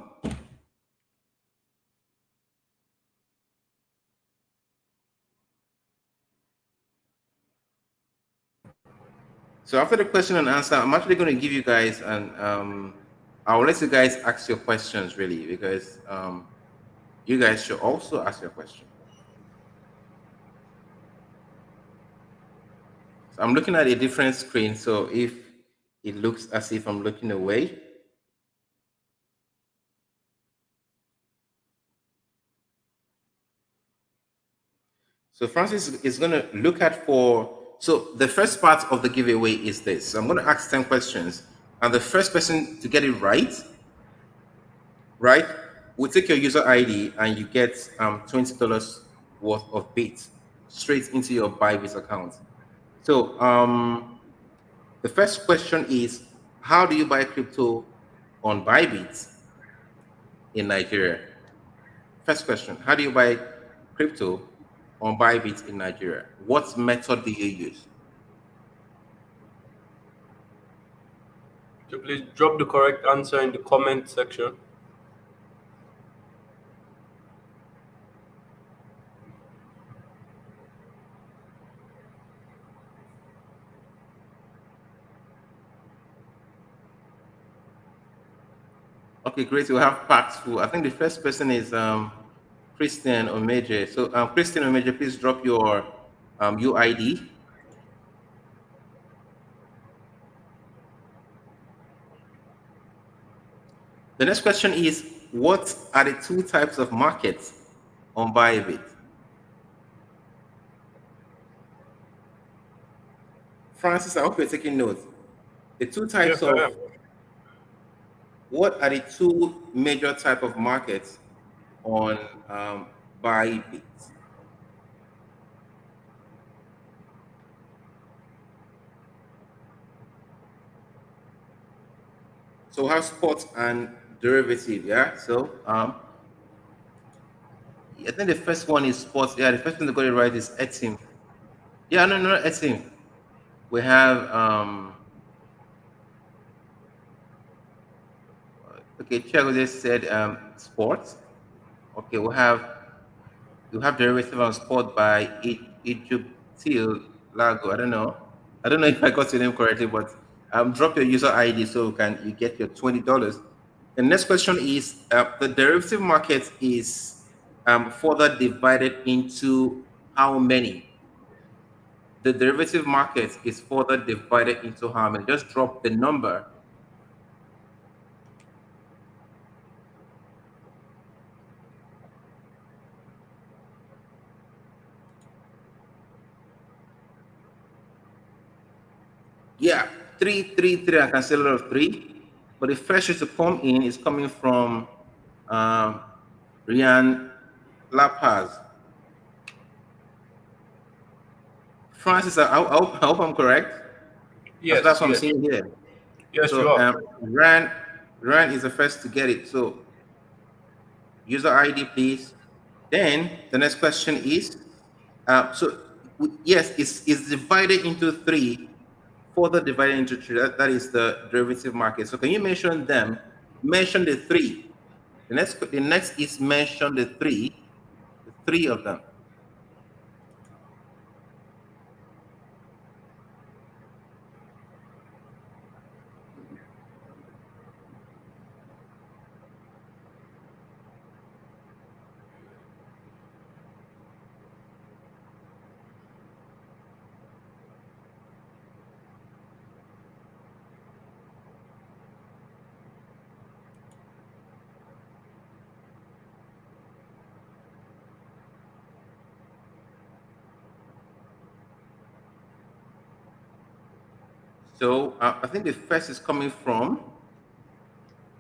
So after the question and answer, I'm actually going to give you guys an I'll let you guys ask your questions really, because you guys should also ask your question. So I'm looking at a different screen, so if it looks as if I'm looking away, so Francis is going to look at so the first part of the giveaway is this. So I'm going to ask 10 questions, and the first person to get it right, we'll take your user ID and you get $20 worth of bits straight into your Bybit account. So the first question is, how do you buy crypto on Bybit in Nigeria? First question, how do you buy crypto on Bybit in Nigeria? What method do you use? So please drop the correct answer in the comment section. Okay, great. We'll have packs full. I think the first person is Christian Omeje. So Christian Omeje, please drop your UID. The next question is, what are the two types of markets on Bybit? Francis, I hope you're taking notes. The two types Yes, I am. What are the two major type of markets on Bybit? So we have spot and derivative, yeah? So I think the first one is spot. Yeah, the first one to got it right is Etim. Yeah, no, Etim. We have okay, Chiago just said sport. Okay, we have derivative on sport by Egyptil Lago. I don't know. I don't know if I got your name correctly, but drop your user ID so you get your $20. The next question is the derivative market is further divided into how many? The derivative market is further divided into how many? Just drop the number. Yeah, 333. I can say a lot of 3, but the first to come in is coming from Rian La Paz. Francis, I hope I'm correct. That's Yes, what I'm yes, seeing here. yes, you So are. Ran is the first to get it. So user ID, please. Then the next question is, yes, it's divided into three, further divided into three. That is the derivative market. So can you mention them? Mention the three. The next is mention the three of them. So I think the first is coming from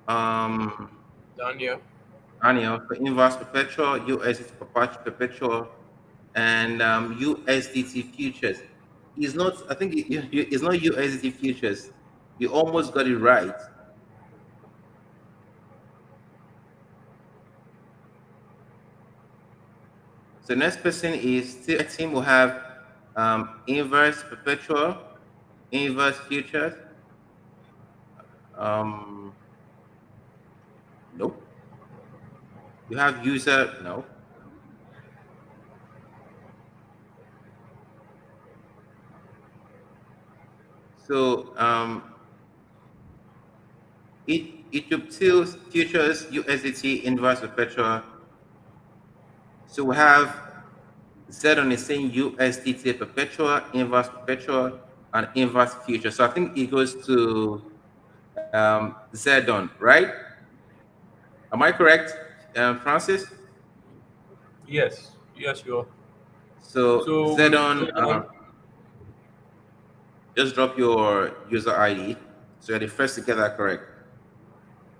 Daniel. Daniel for inverse perpetual, USDT perpetual, and USDT futures. It's not. I think it's not USDT futures. You almost got it right. So next person is still team will have inverse perpetual, inverse futures. Nope. You have user, no. So Egypt futures USDT inverse perpetual. So we have Z on the same USDT perpetual, inverse perpetual, and inverse future. So I think it goes to Zedon, right? Am I correct, Francis? Yes, yes, you are. So So we will Zedon, go on. just drop your user ID. So you're the first to get that correct.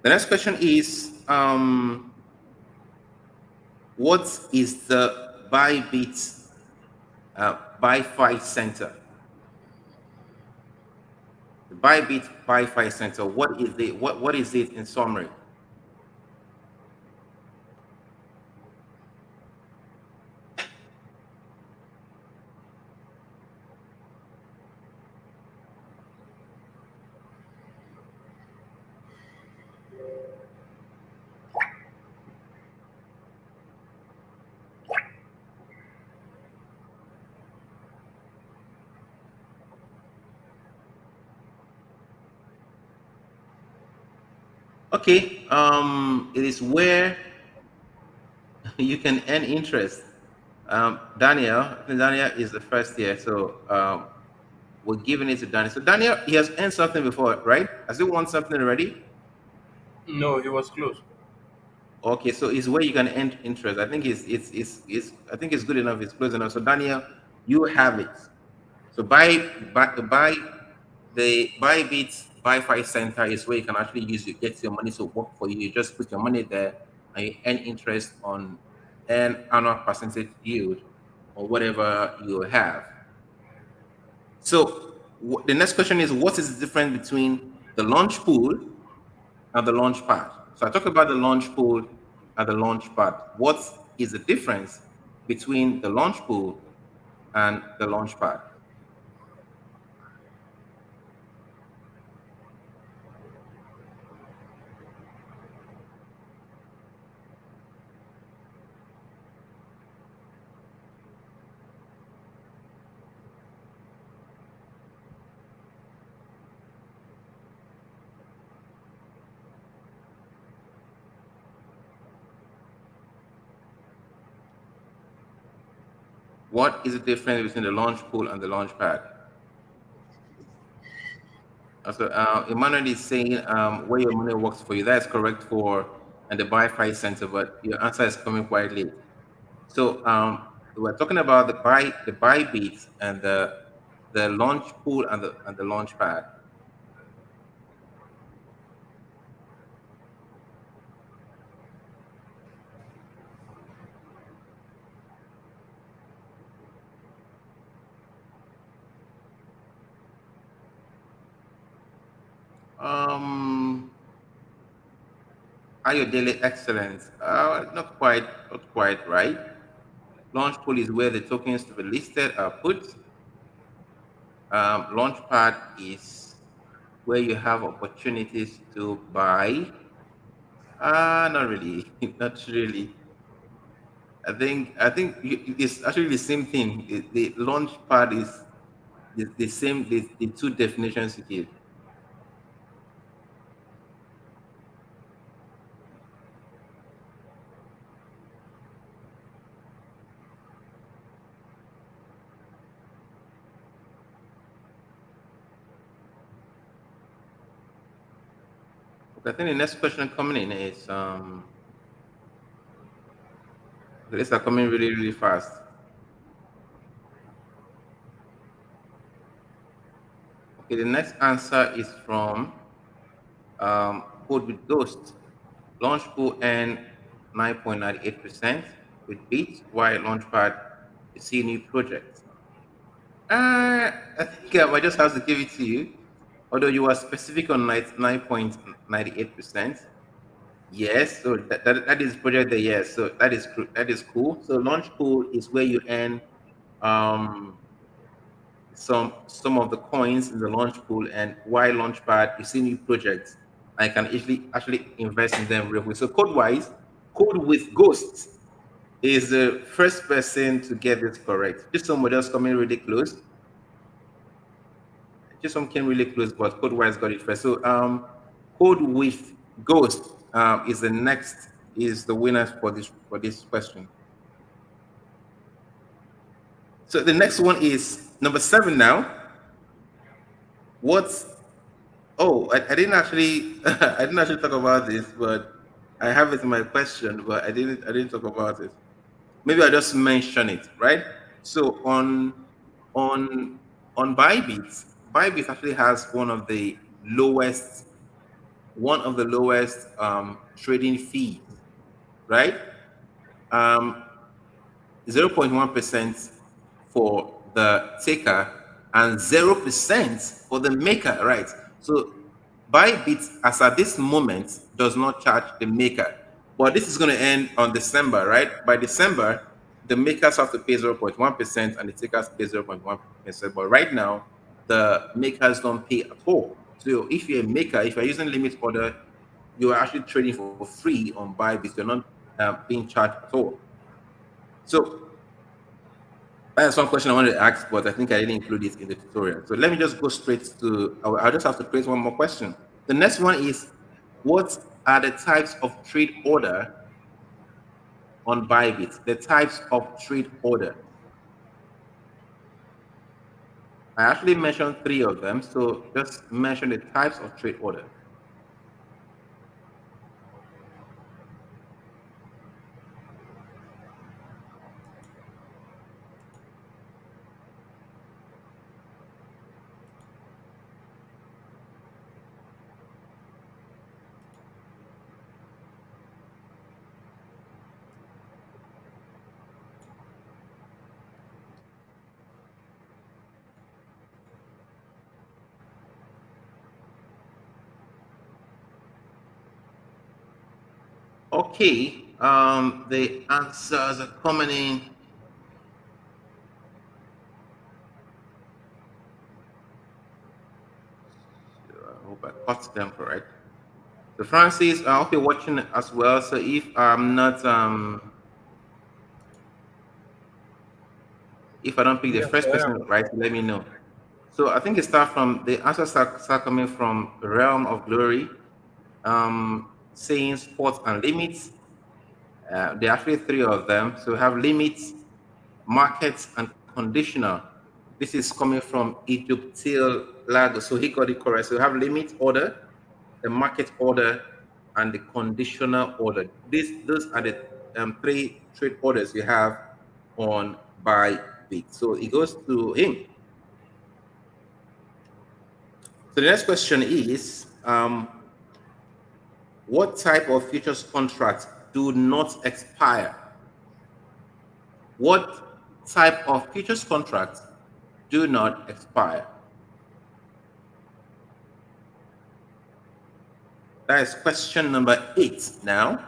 The next question is, what is the Bybit Bi-Fi Center? The Bybit Bi-Fi Center. What is it? What is it in summary? Okay, it is where you can earn interest. Daniel, I think Daniel is the first here, so we're giving it to Daniel. So Daniel, he has earned something before, right? Has he won something already? No, he was close. Okay, so it's where you can earn interest. I think I think it's good enough. It's close enough. So Daniel, you have it. So buy the Bybit Wi-Fi center is where you can actually use it, get your money to work for you. You just put your money there and you earn interest on an annual percentage yield or whatever you have. So the next question is, what is the difference between the launch pool and the launch pad? So I talked about the launch pool and the launch pad. What is the difference between the launch pool and the launch pad? What is the difference between the launch pool and the launch pad? So Emmanuel is saying where your money works for you. That is correct for and the buy-fi center, but your answer is coming quite late. So we're talking about the buy beats and the launch pool and the launch pad. Are your daily excellence? Not quite right. Launch pool is where the tokens to be listed are put. Launchpad is where you have opportunities to buy. Not really, not really. I think it's actually the same thing. The launchpad is the same. The two definitions you give. Okay, I think the next question coming in is these are coming really fast. Okay, the next answer is from Code with Ghost. Launch pool earn 9.98% with Beat, while Launchpad is see new projects. I think I just have to give it to you. Although you are specific on 9.98%. Yes, so that is project the yes. So that is cool. So launch pool is where you earn um some of the coins in the launch pool, and while launchpad you see new projects, I can easily actually invest in them real quick. So code wise, code with ghosts is the first person to get this correct. Just someone else coming really close. Just some came really close, but code wise got it first. So code with ghost is the next is the winner for this question. So the next one is number 7 now. What's Oh, I didn't actually I didn't actually talk about this, but I have it in my question, but I didn't talk about it. Maybe I just mention it, right? So on Bybit, Bybit actually has one of the lowest trading fees, right? Um, 0.1% for the taker and 0% for the maker, right? So Bybit, as at this moment, does not charge the maker. But this is going to end on December, right? By December, the makers have to pay 0.1% and the takers pay 0.1%. But right now, the makers don't pay at all. So if you're a maker, if you're using limit order, you are actually trading for free on Bybit. You're not being charged at all. So that's one question I wanted to ask, but I think I didn't include it in the tutorial. So let me just go straight to, I'll just have to create one more question. The next one is, what are the types of trade order on Bybit? The types of trade order. I actually mentioned 3 of them, so just mention the types of trade order. Okay, the answers are coming in. I hope I caught them correct. So Francis, I hope you're watching as well. So if I'm not, if I don't pick the Yes, first I person am. right, let me know. So I think it the answers start coming from Realm of Glory, saying sports and limits. There are actually 3 of them. So we have limits, markets, and conditional. This is coming from Egypt till Lago. So he got it correct. So we have limit order, the market order, and the conditional order. Those are the 3 trade orders you have on Bybit. So it goes to him. So the next question is, what type of futures contracts do not expire? What type of futures contracts do not expire? That is question number 8 now.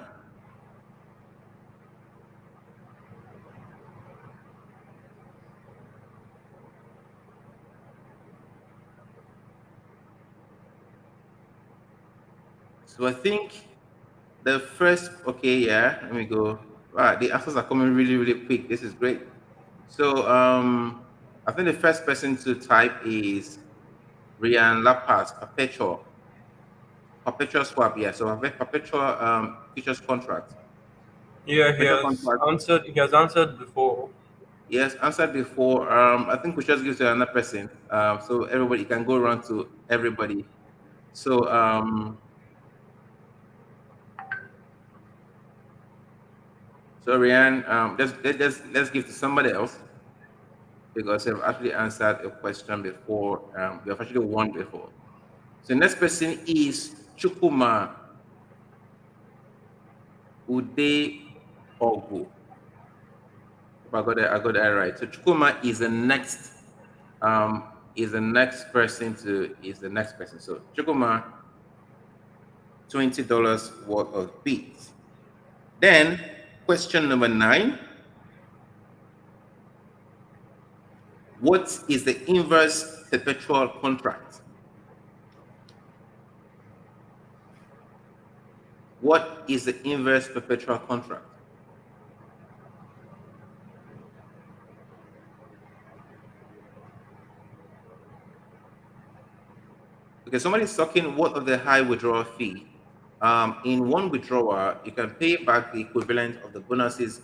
So I think the first, okay, yeah, let me go. Wow, the answers are coming really, really quick. This is great. So I think the first person to type is Rian Lapas, perpetual swap. Yeah, so I've perpetual futures contract. Yeah, Perpetual contract. He has answered before. Yes, answered before. I think we just give to another person. So everybody can go around to everybody. So so Rian, let's give to somebody else because they've actually answered a question before. We have actually won before. So next person is Chukuma Ude Ogu. If I got that right. So Chukuma is the next person to is the next person. So Chukuma, $20 worth of beats. Then question number 9. What is the inverse perpetual contract? What is the inverse perpetual contract? Okay, somebody's talking what of the high withdrawal fee. In one withdrawal, you can pay back the equivalent of the bonuses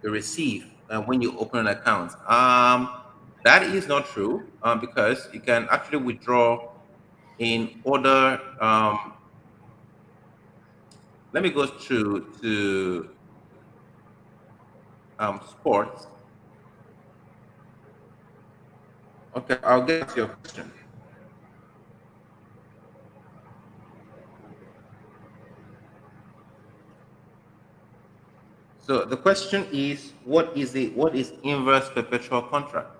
you receive when you open an account. That is not true because you can actually withdraw in order. Let me go through to sports. Okay, I'll get to your question. So the question is, what is inverse perpetual contract?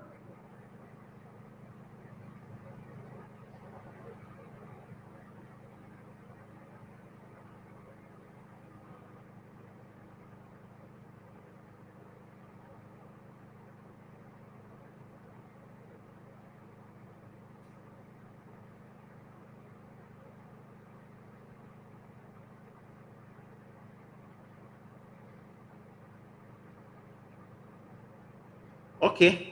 Okay.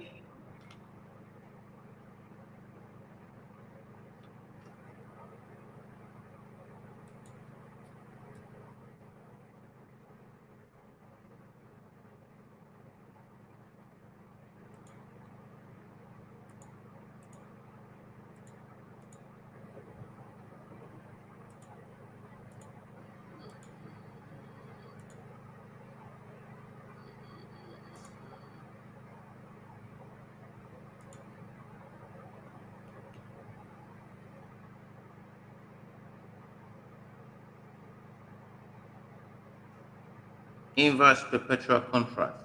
Inverse perpetual contract.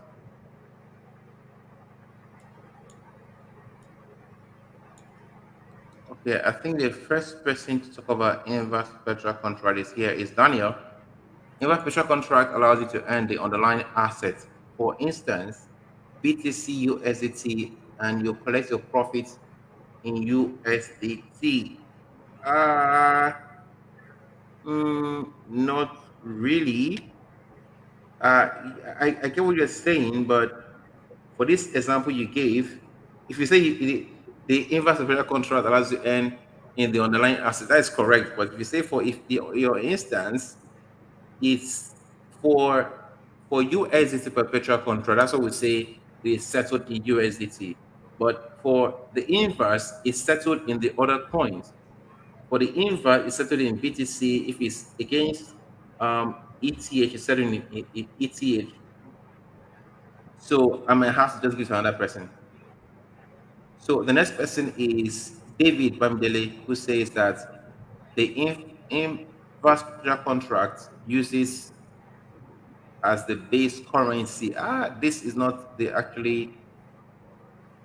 Okay, I think the first person to talk about inverse perpetual contract is Daniel. Inverse perpetual contract allows you to earn the underlying assets. For instance, BTC USDT, and you collect your profits in USDT. Uh, not really. I get what you're saying, but for this example you gave, if you say the inverse perpetual contract allows you to earn in the underlying asset, that is correct. But if you say your instance, it's for USDT perpetual contract, that's what we say they settled in USDT. But for the inverse, it's settled in the other coins. For the inverse, it's settled in BTC. If it's against ETH, it's settled in ETH. So I might have to just give to another person. So the next person is David Bamdele, who says that the infrastructure contract uses as the base currency. This is not the actually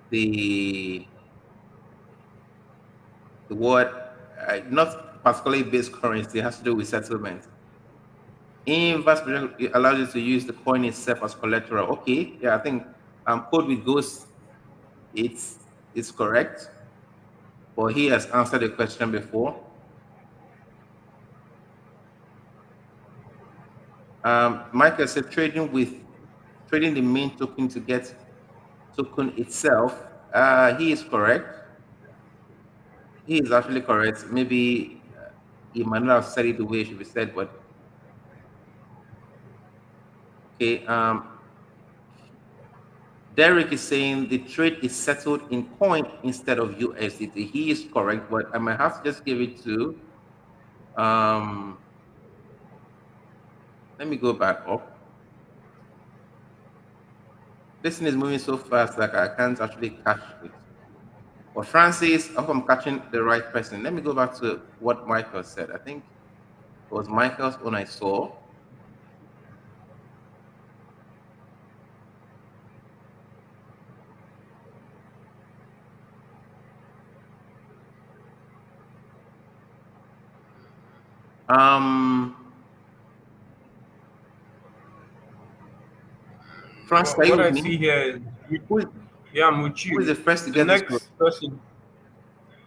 the word. Not particularly based currency, it has to do with settlement. Inverse it allows you to use the coin itself as collateral. Okay, yeah, I think code with ghost, it's correct, but he has answered the question before. Michael said trading the main token to get token itself. He is correct. He is actually correct. Maybe he might not have said it the way it should be said, but okay. Derek is saying the trade is settled in coin instead of USDT. He is correct, but I might have to just give it to. Let me go back up. This thing is moving so fast, like I can't actually catch it. But Francis, I hope I'm catching the right person. Let me go back to what Michael said. I think it was Michael's own I saw. Francis, are you What with I me? see here is, yeah, I'm with you. Who is the first to The get this code?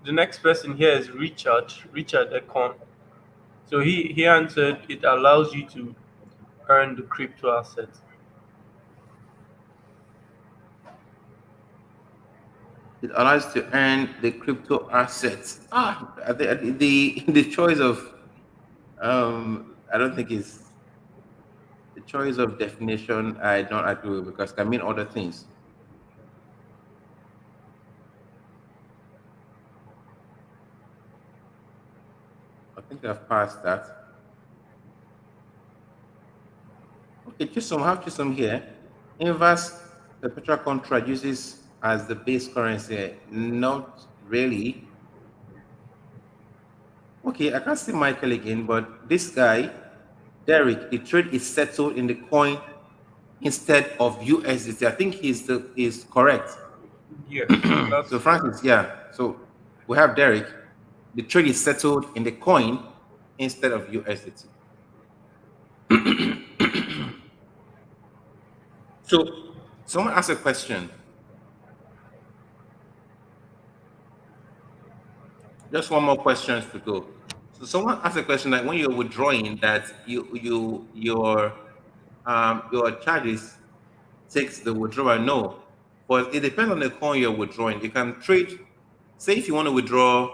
the next person here is Richard Ekon. So he answered it allows you to earn the crypto asset. It allows to earn the crypto assets. The choice of I don't think it's the choice of definition. I don't agree with because it can mean other things. I think I've passed that. Okay, Chisholm, I have Chisholm here. Inverse perpetual contract uses as the base currency. Not really. Okay, I can't see Michael again, but this guy, Derek, the trade is settled in the coin instead of USDT. I think he's correct. Yes, that's So Francis, yeah. So we have Derek. The trade is settled in the coin instead of USDT. So someone asked a question. Just one more question to go. So someone asked a question that when you're withdrawing, that your charges takes the withdrawal. No, but it depends on the coin you're withdrawing. You can trade. Say if you want to withdraw,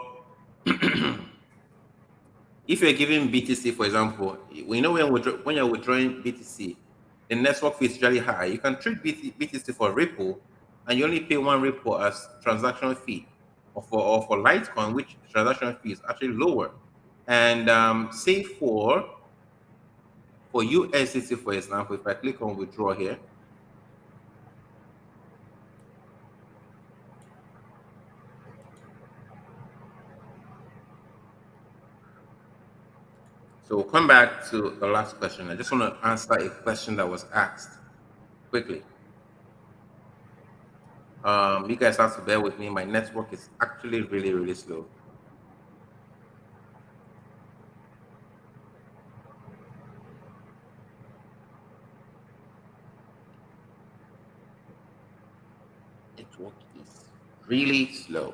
if you're giving BTC, for example, we know when you're withdrawing BTC, the network fee is really high. You can trade BTC for Ripple, and you only pay one Ripple as transaction fee, or for Litecoin, which transaction fee is actually lower. And say for USDT, for example, if I click on withdraw here, so we'll come back to the last question. I just want to answer a question that was asked quickly. You guys have to bear with me. My network is actually really, really slow. Network is really slow.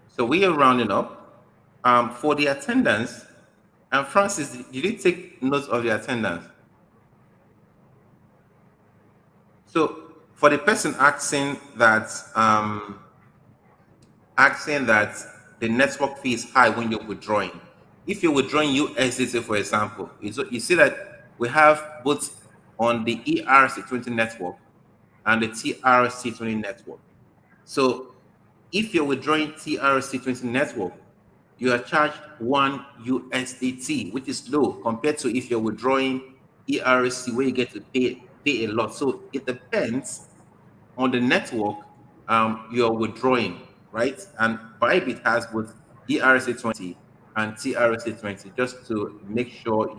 So we are rounding up. For the attendance, and Francis, did you take notes of the attendance? So for the person asking that the network fee is high when you're withdrawing. If you're withdrawing USDT, for example, you see that we have both on the ERC20 network and the TRC20 network. So if you're withdrawing TRC20 network, you are charged 1 USDT, which is low compared to if you're withdrawing ERC, where you get to pay a lot. So it depends on the network you're withdrawing, right? And Bybit has both ERC20 and TRC20, just to make sure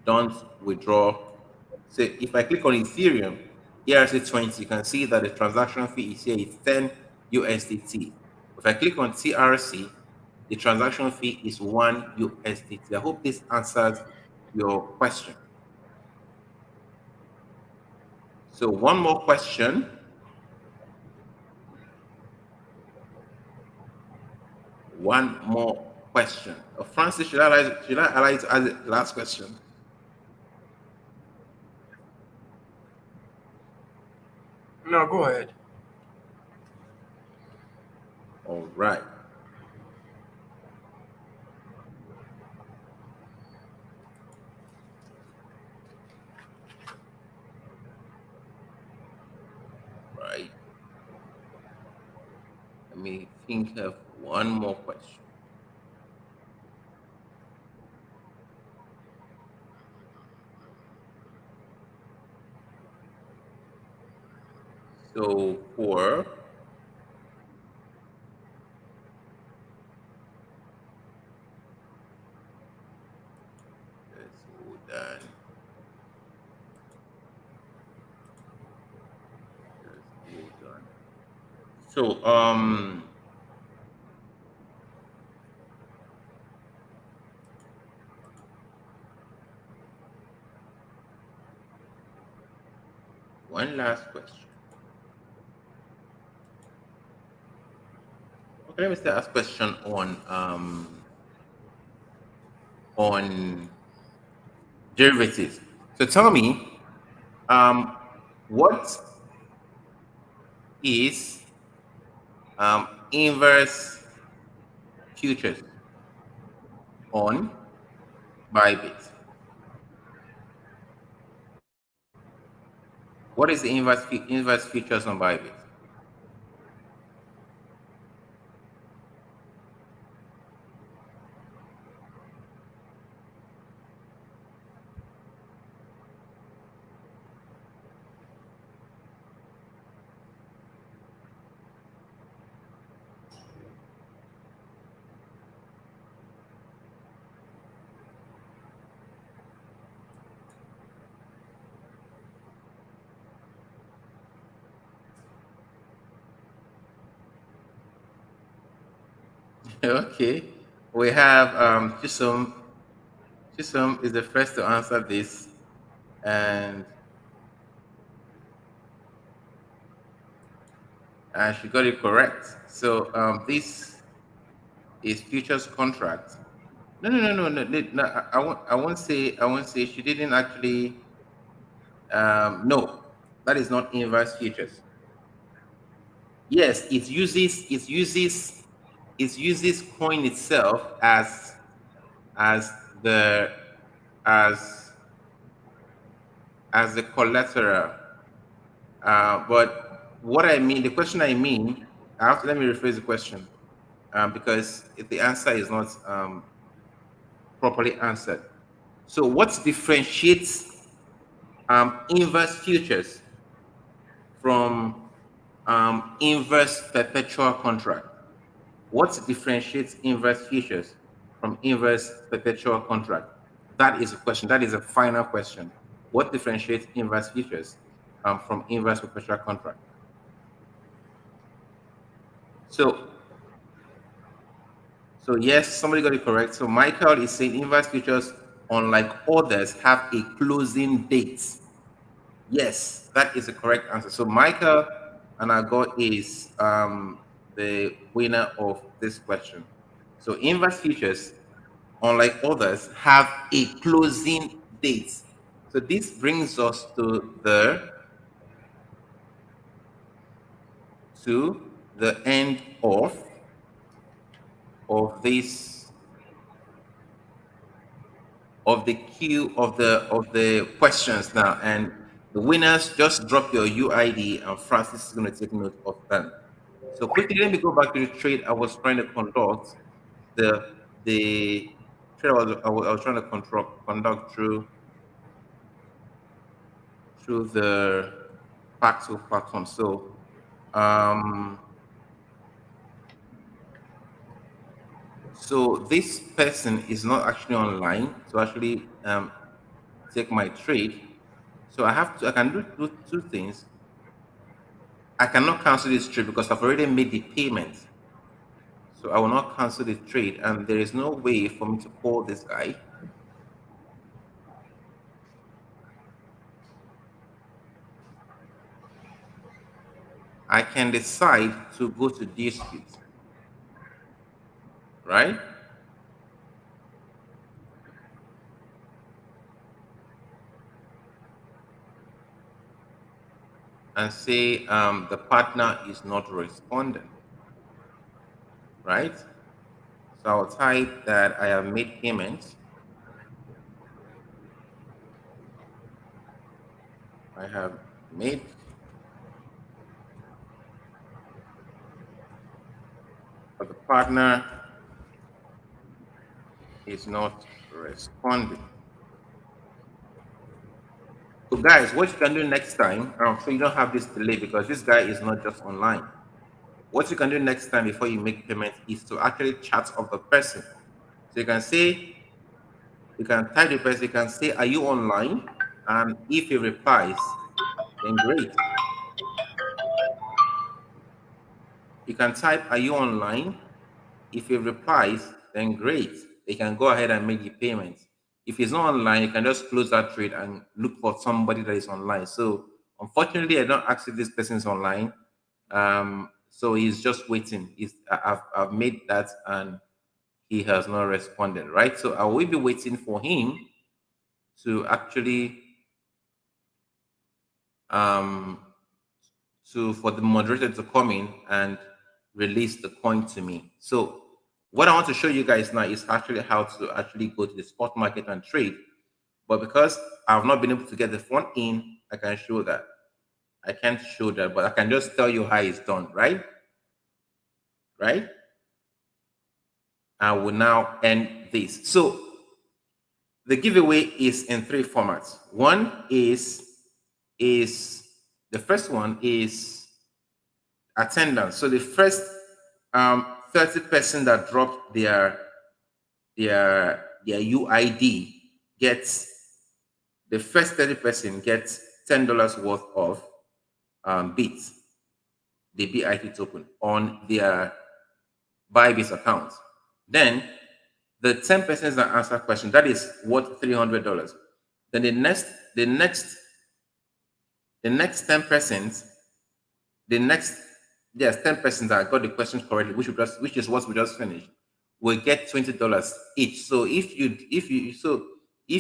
don't withdraw. So if I click on Ethereum, ERC20, you can see that the transaction fee is here, it's 10 USDT. If I click on TRC, the transaction fee is 1 USDT. I hope this answers your question. So one more question. One more question. Francis, should I allow you to ask the last question? No, go ahead. All right. Right. Let me think of one more question. So for let's hold on. Let's hold on. So one last question. Okay, let me still ask question on derivatives. So tell me, what is inverse futures on Bybit? What is the inverse futures on Bybit? Okay, we have Chisholm. Chisholm is the first to answer this, and she got it correct. So this is futures contract. No. I won't say she didn't actually. No, that is not inverse futures. Yes, it uses coin itself as the as as the collateral. But what I mean, the question I mean, let me rephrase the question, because if the answer is not properly answered. So what differentiates inverse futures from inverse perpetual contract? What differentiates inverse futures from inverse perpetual contract? That is a question. That is a final question. What differentiates inverse futures from inverse perpetual contract? So yes, somebody got it correct. So Michael is saying inverse futures, unlike others, have a closing date. Yes, that is the correct answer. So Michael Anago is the winner of this question. So inverse futures, unlike others, have a closing date. So this brings us to the end this of the queue of the questions now, and the winners, just drop your UID and Francis is going to take note of them. So quickly, let me go back to the trade I was trying to conduct. The trade I was trying to conduct through the Paxo platform. So this person is not actually online to actually take my trade. So I can do two things. I cannot cancel this trade because I've already made the payment. So I will not cancel the trade, and there is no way for me to call this guy. I can decide to go to dispute, right? And say the partner is not responding, right? So I'll type that I have made payments. I have made but the partner is not responding. So guys, what you can do next time, so you don't have this delay because this guy is not just online. What you can do next time before you make payment is to actually chat of the person. So you can say, you can type the person, you can say, are you online? And if he replies, then great. You can type, are you online? If he replies, then great. They can go ahead and make the payment. If he's not online, you can just close that trade and look for somebody that is online. So unfortunately, I don't ask if this person is online. So he's just waiting. I've made that and he has not responded, right? So I will be waiting for him to actually for the moderator to come in and release the coin to me. So what I want to show you guys now is actually how to actually go to the spot market and trade. But because I've not been able to get the fund in, I can show that. I can't show that, but I can just tell you how it's done, right? Right? I will now end this. So the giveaway is in three formats. One is the first one is attendance. So the first 30% that dropped their UID gets, the first 30% gets $10 worth of bits, the BIT token on their Bybit account. Then the 10% that answer question, that is worth $300. Then the next 10%, the next, yes, 10% that got the question correctly, which is what we just finished, will get $20 each. So if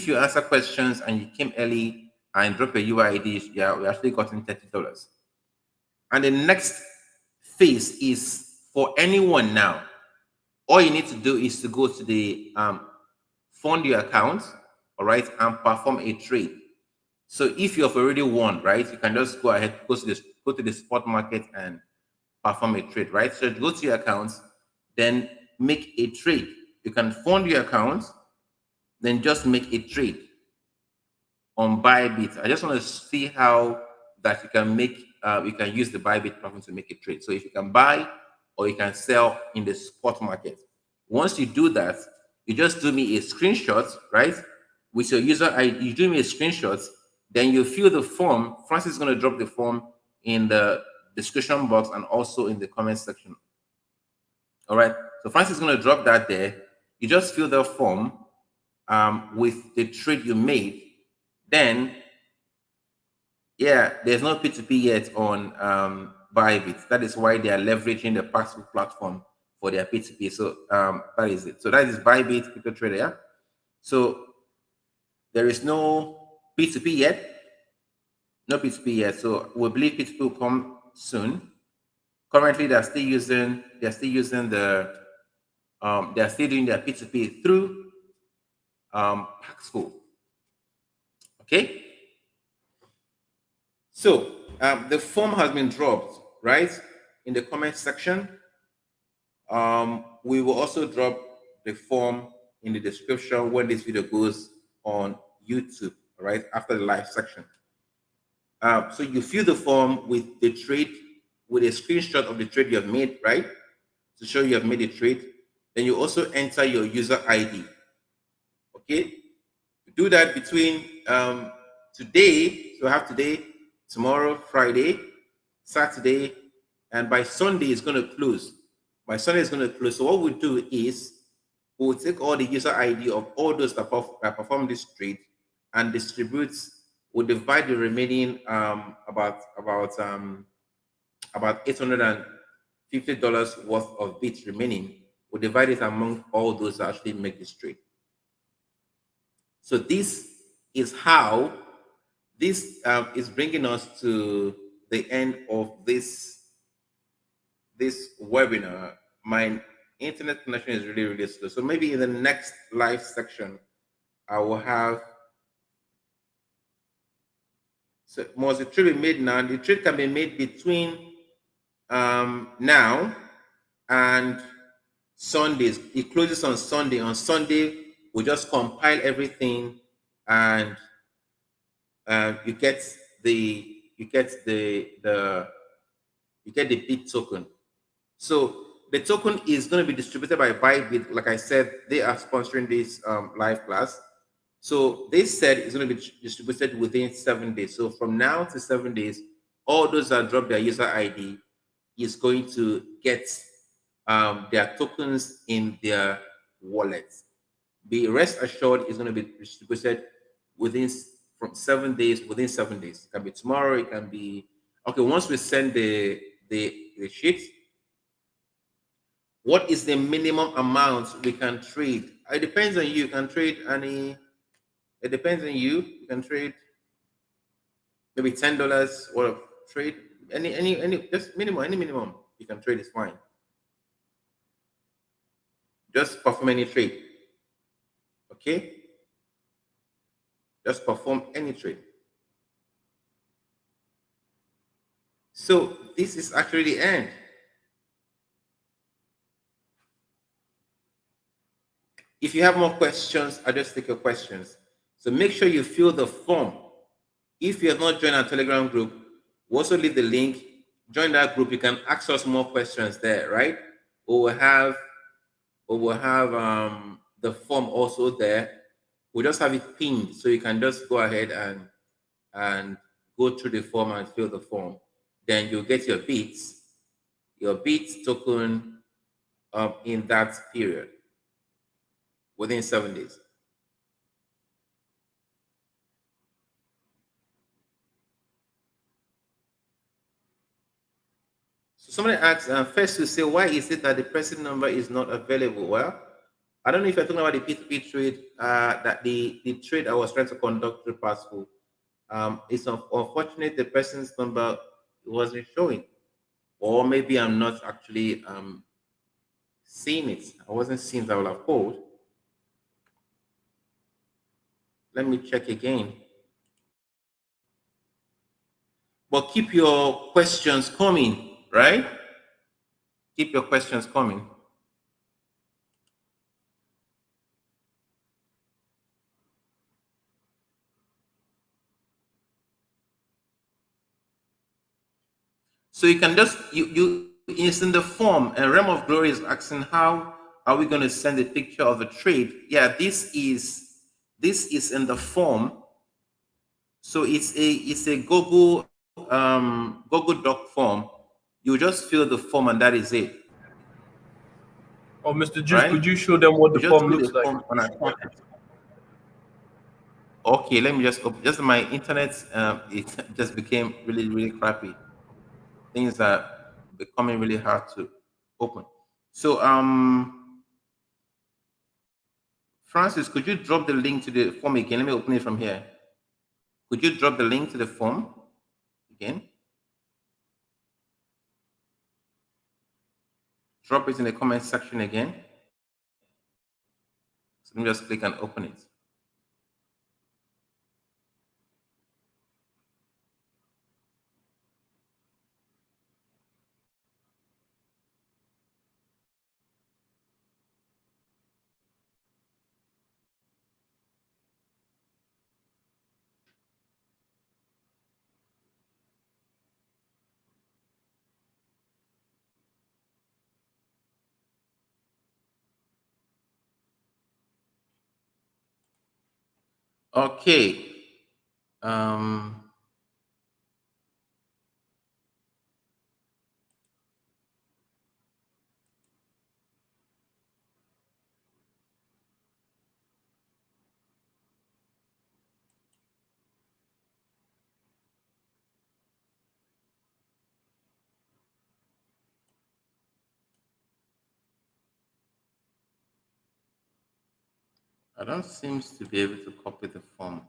you answer questions and you came early and drop your UID, we actually gotten $30. And the next phase is for anyone now. All you need to do is to go to the fund your account, all right, and perform a trade. So if you have already won, right, you can just go ahead, go to the spot market and perform a trade, right? So go to your accounts, then make a trade. You can fund your account, then just make a trade on Bybit. I just want to see how that you can use the Bybit platform to make a trade. So if you can buy or you can sell in the spot market. Once you do that, you just do me a screenshot, right? With your user ID, you do me a screenshot, then you fill the form. Francis is going to drop the form in the description box and also in the comment section. All right. So Francis is going to drop that there. You just fill the form with the trade you made. Then, yeah, there's no P2P yet on Bybit. That is why they are leveraging the Paxful platform for their P2P. So that is it. So that is Bybit crypto trader. Yeah? So there is no P2P yet. No P2P yet. So we believe P2P will come soon. Currently, they're still using they're still doing their P2P through Paxful. Okay. So the form has been dropped, right, in the comment section. We will also drop the form in the description when this video goes on YouTube, right, after the live section. So you fill the form with the trade, with a screenshot of the trade you have made, right, to show you have made a trade. Then you also enter your user ID. Okay, you do that between today. So I have today, tomorrow, Friday, Saturday, and by Sunday it's going to close. By Sunday it's going to close. So what we'll do is we'll take all the user ID of all those that perform this trade and distribute. We'll divide the remaining about $850 worth of bits remaining. We'll divide it among all those that actually make this trade. So this is how this is bringing us to the end of this webinar. My internet connection is really slow. So maybe in the next live section, I will have. So must the trade be made now? The trade can be made between now and Sundays. It closes on Sunday. On Sunday, we just compile everything, and you get the bit token. So the token is going to be distributed by Bybit. Like I said, they are sponsoring this live class. So they said it's going to be distributed within 7 days. So from now to 7 days, all those that drop their user ID is going to get their tokens in their wallets. Be rest assured it's going to be distributed within from 7 days. Within 7 days, it can be tomorrow. It can be okay. Once we send the sheet, what is the minimum amount we can trade? It depends on you. You can trade any. It depends on you. You can trade maybe $10 or trade any just minimum. Any minimum you can trade is fine. Just perform any trade. Okay. Just perform any trade. So this is actually the end. If you have more questions, I'll just take your questions. So make sure you fill the form. If you have not joined our Telegram group, we'll also leave the link. Join that group. You can ask us more questions there, right? We will have the form also there. We'll just have it pinned, so you can just go ahead and go through the form and fill the form. Then you'll get your bits token in that period within 7 days. So somebody asks, first to say, why is it that the person number is not available? Well, I don't know if you're talking about the P2P trade, that the trade I was trying to conduct through Passful. It's unfortunate the person's number wasn't showing, or maybe I'm not actually seeing it. I wasn't seeing that I will have called. Let me check again. But keep your questions coming, right? Keep your questions coming. So you can just it's in the form, and Realm of Glory is asking, how are we going to send a picture of a trade? Yeah, this is in the form. So it's a Google Google Doc form. You just fill the form and that is it. Oh, Mr. Juice, Right? could you show them what You the just form fill looks the like? form on our tablet. Okay, let me just open. Just my internet, it just became really crappy. Things are becoming really hard to open. So Francis, could you drop the link to the form again? Let me open it from here. Could you drop the link to the form again? Drop it in the comment section again. So let me just click and open it. Okay. Um, I don't seem to be able to copy the form.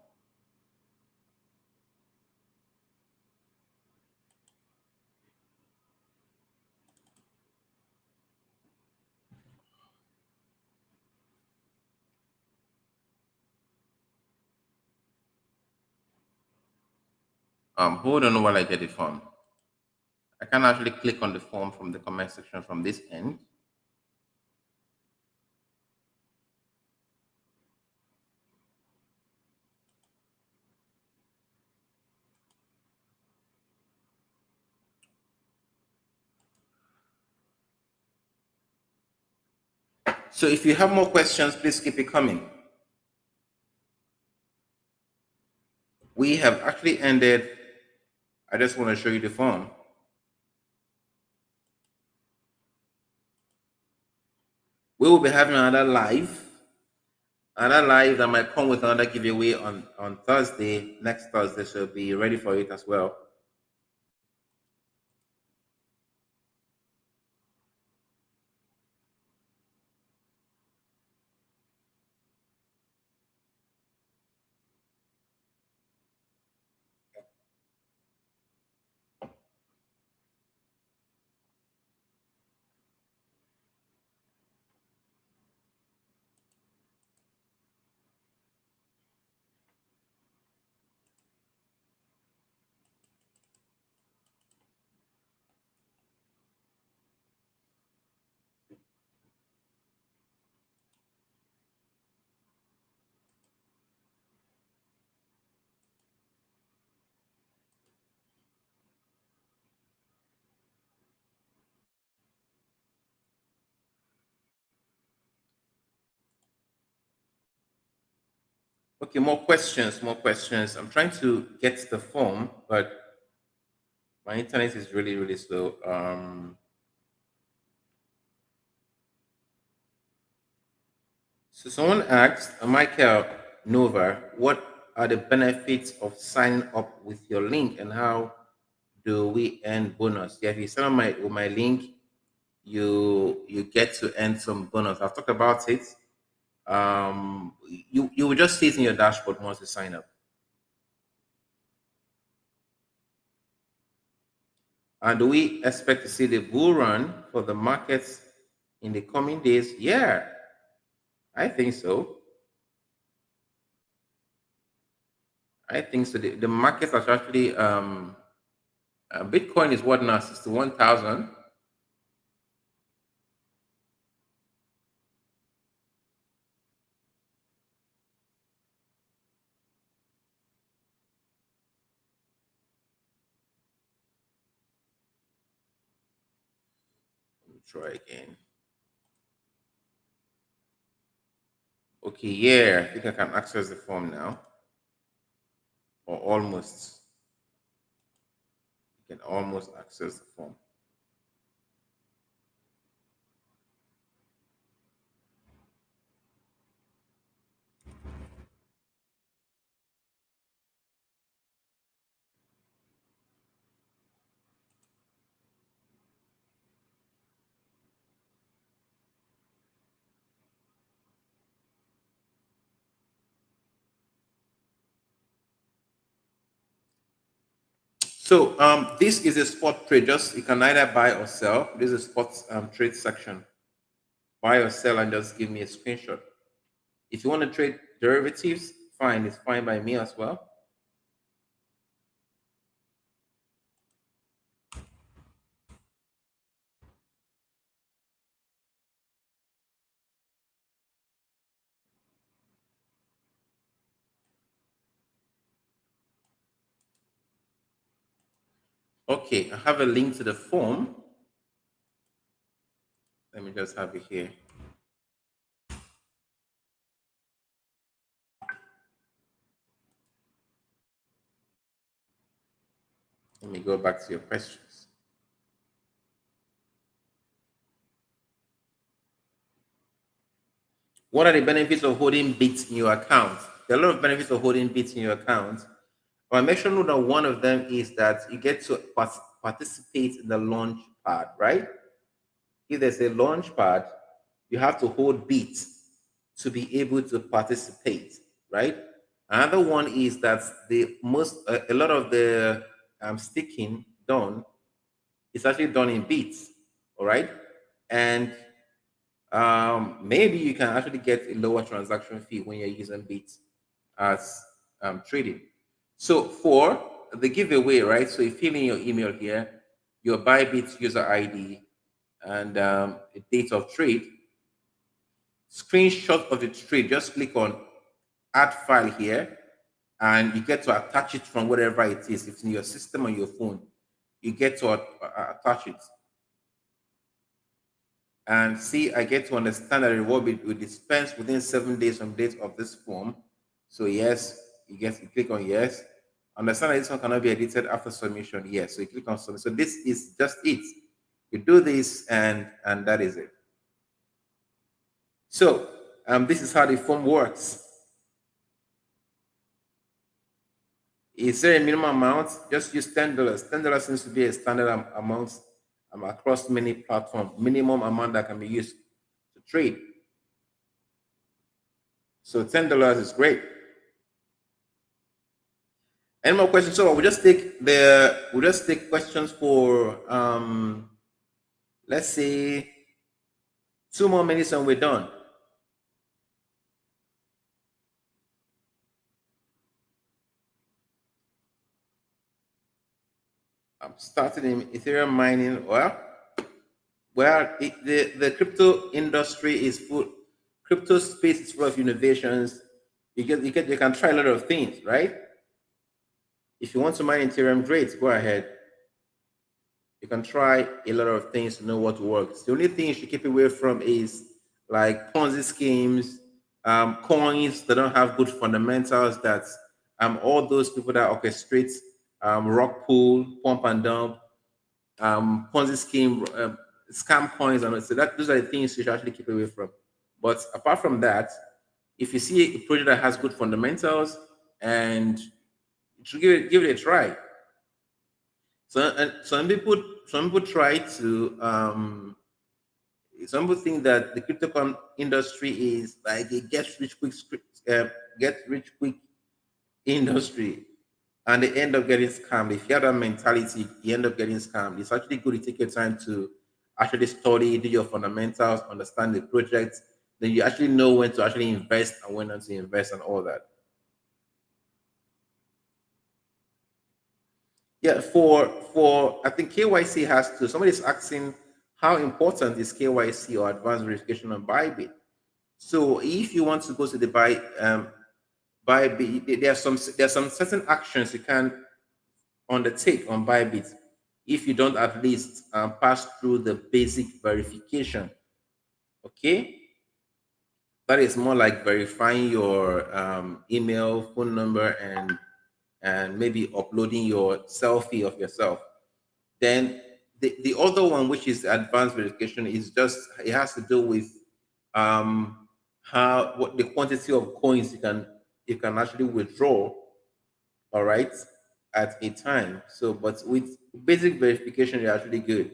Hold on while I get the form. I can actually click on the form from the comment section from this end. So if you have more questions, please keep it coming. We have actually ended. I just want to show you the form. We will be having another live that might come with another giveaway on Thursday, next Thursday. So be ready for it as well. Okay, more questions, more questions. I'm trying to get the form, but my internet is really, really slow. So someone asked, Michael Nova, what are the benefits of signing up with your link and how do we earn bonus? Yeah, if you sign up with my link, you get to earn some bonus. I've talked about it. You will just see it in your dashboard once you sign up. And do we expect to see the bull run for the markets in the coming days? Yeah, I think so. I think so. The markets are actually Bitcoin is what now? 61,000. Let me try again. Okay, yeah, I think I can access the form now, or almost. You can almost access the form. So this is a spot trade. Just you can either buy or sell. This is a spot trade section. Buy or sell, and just give me a screenshot. If you want to trade derivatives, fine. It's fine by me as well. Okay, I have a link to the form. Let me just have it here. go back to your questions. What are the benefits of holding bits in your account? There are a lot of benefits of holding bits in your account. But make sure that one of them is that you get to participate in the launch pad, right? If there's a launch pad, you have to hold bits to be able to participate, right? Another one is that a lot of the staking done is actually done in bits, all right? And maybe you can actually get a lower transaction fee when you're using bits as trading. So for the giveaway, right? So you fill in your email here, your Bybit user ID, and the date of trade. Screenshot of the trade. Just click on Add File here, and you get to attach it from whatever it is. If it's in your system or your phone, you get to attach it. And see, I get to understand that the reward will dispense within 7 days from date of this form. So yes, you click on yes. Understand that this one cannot be edited after submission. Yes, so you click on submit. So this is just it. You do this, and that is it. So this is how the form works. Is there a minimum amount? Just use $10. $10 seems to be a standard amount across many platforms. Minimum amount that can be used to trade. So $10 is great. Any more questions? So we'll just take questions for let's say 2 more minutes and we're done. I'm starting in Ethereum mining. Well, the crypto industry is full. Crypto space is full of innovations. You can try a lot of things, right? If you want to mine Ethereum, great, go ahead. You can try a lot of things to know what works. The only thing you should keep away from is like Ponzi schemes, coins that don't have good fundamentals. That all those people that orchestrate rock pool, pump and dump, Ponzi scheme, scam coins, and so those are the things you should actually keep away from. But apart from that, if you see a project that has good fundamentals, and you should give it a try. So some people try to some people think that the cryptocurrency industry is like a get rich quick industry, and they end up getting scammed. If you have that mentality, you end up getting scammed. It's actually good to take your time to actually study, do your fundamentals, understand the project. Then you actually know when to actually invest and when not to invest and all that. Yeah, for I think KYC has to. Somebody's asking how important is KYC or advanced verification on Bybit. So if you want to go to the Bybit, there are some certain actions you can undertake on Bybit if you don't at least pass through the basic verification. Okay, that is more like verifying your email, phone number, and maybe uploading your selfie of yourself. Then the other one, which is advanced verification, is just it has to do with what the quantity of coins you can actually withdraw, all right, at a time. So, but with basic verification, you're actually good.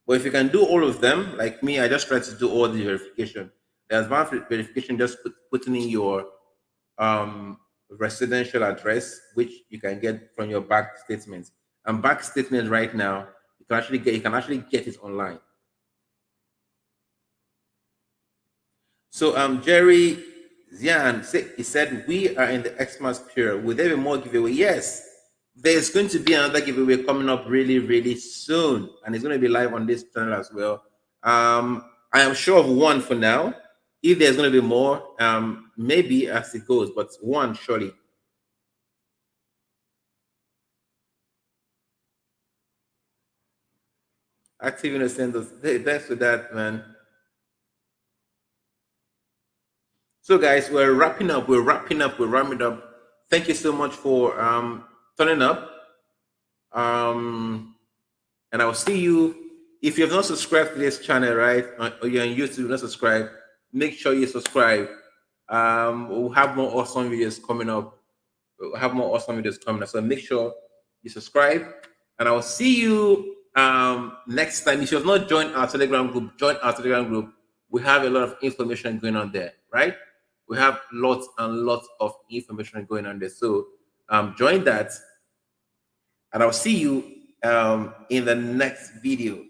But if you can do all of them, like me, I just try to do all the verification. The advanced verification, just putting in your residential address, which you can get from your bank statement. And bank statement right now, you can actually get it online. So Jerry Zian he said we are in the Xmas period. Will there be more giveaway? Yes, there's going to be another giveaway coming up really, really soon, and it's going to be live on this channel as well. I am sure of one for now. If there's going to be more, maybe as it goes, but one surely. Active innocent. Thanks for that, man. So, guys, we're wrapping up. We're wrapping up. Thank you so much for turning up. And I'll see you. If you have not subscribed to this channel, right, or you're on YouTube, not subscribe, make sure you subscribe. We'll have more awesome videos coming up. We'll have more awesome videos coming up. So make sure you subscribe, and I will see you next time. If you have not joined our Telegram group, join our Telegram group. We have a lot of information going on there, right? We have lots and lots of information going on there. So join that, and I'll see you in the next video.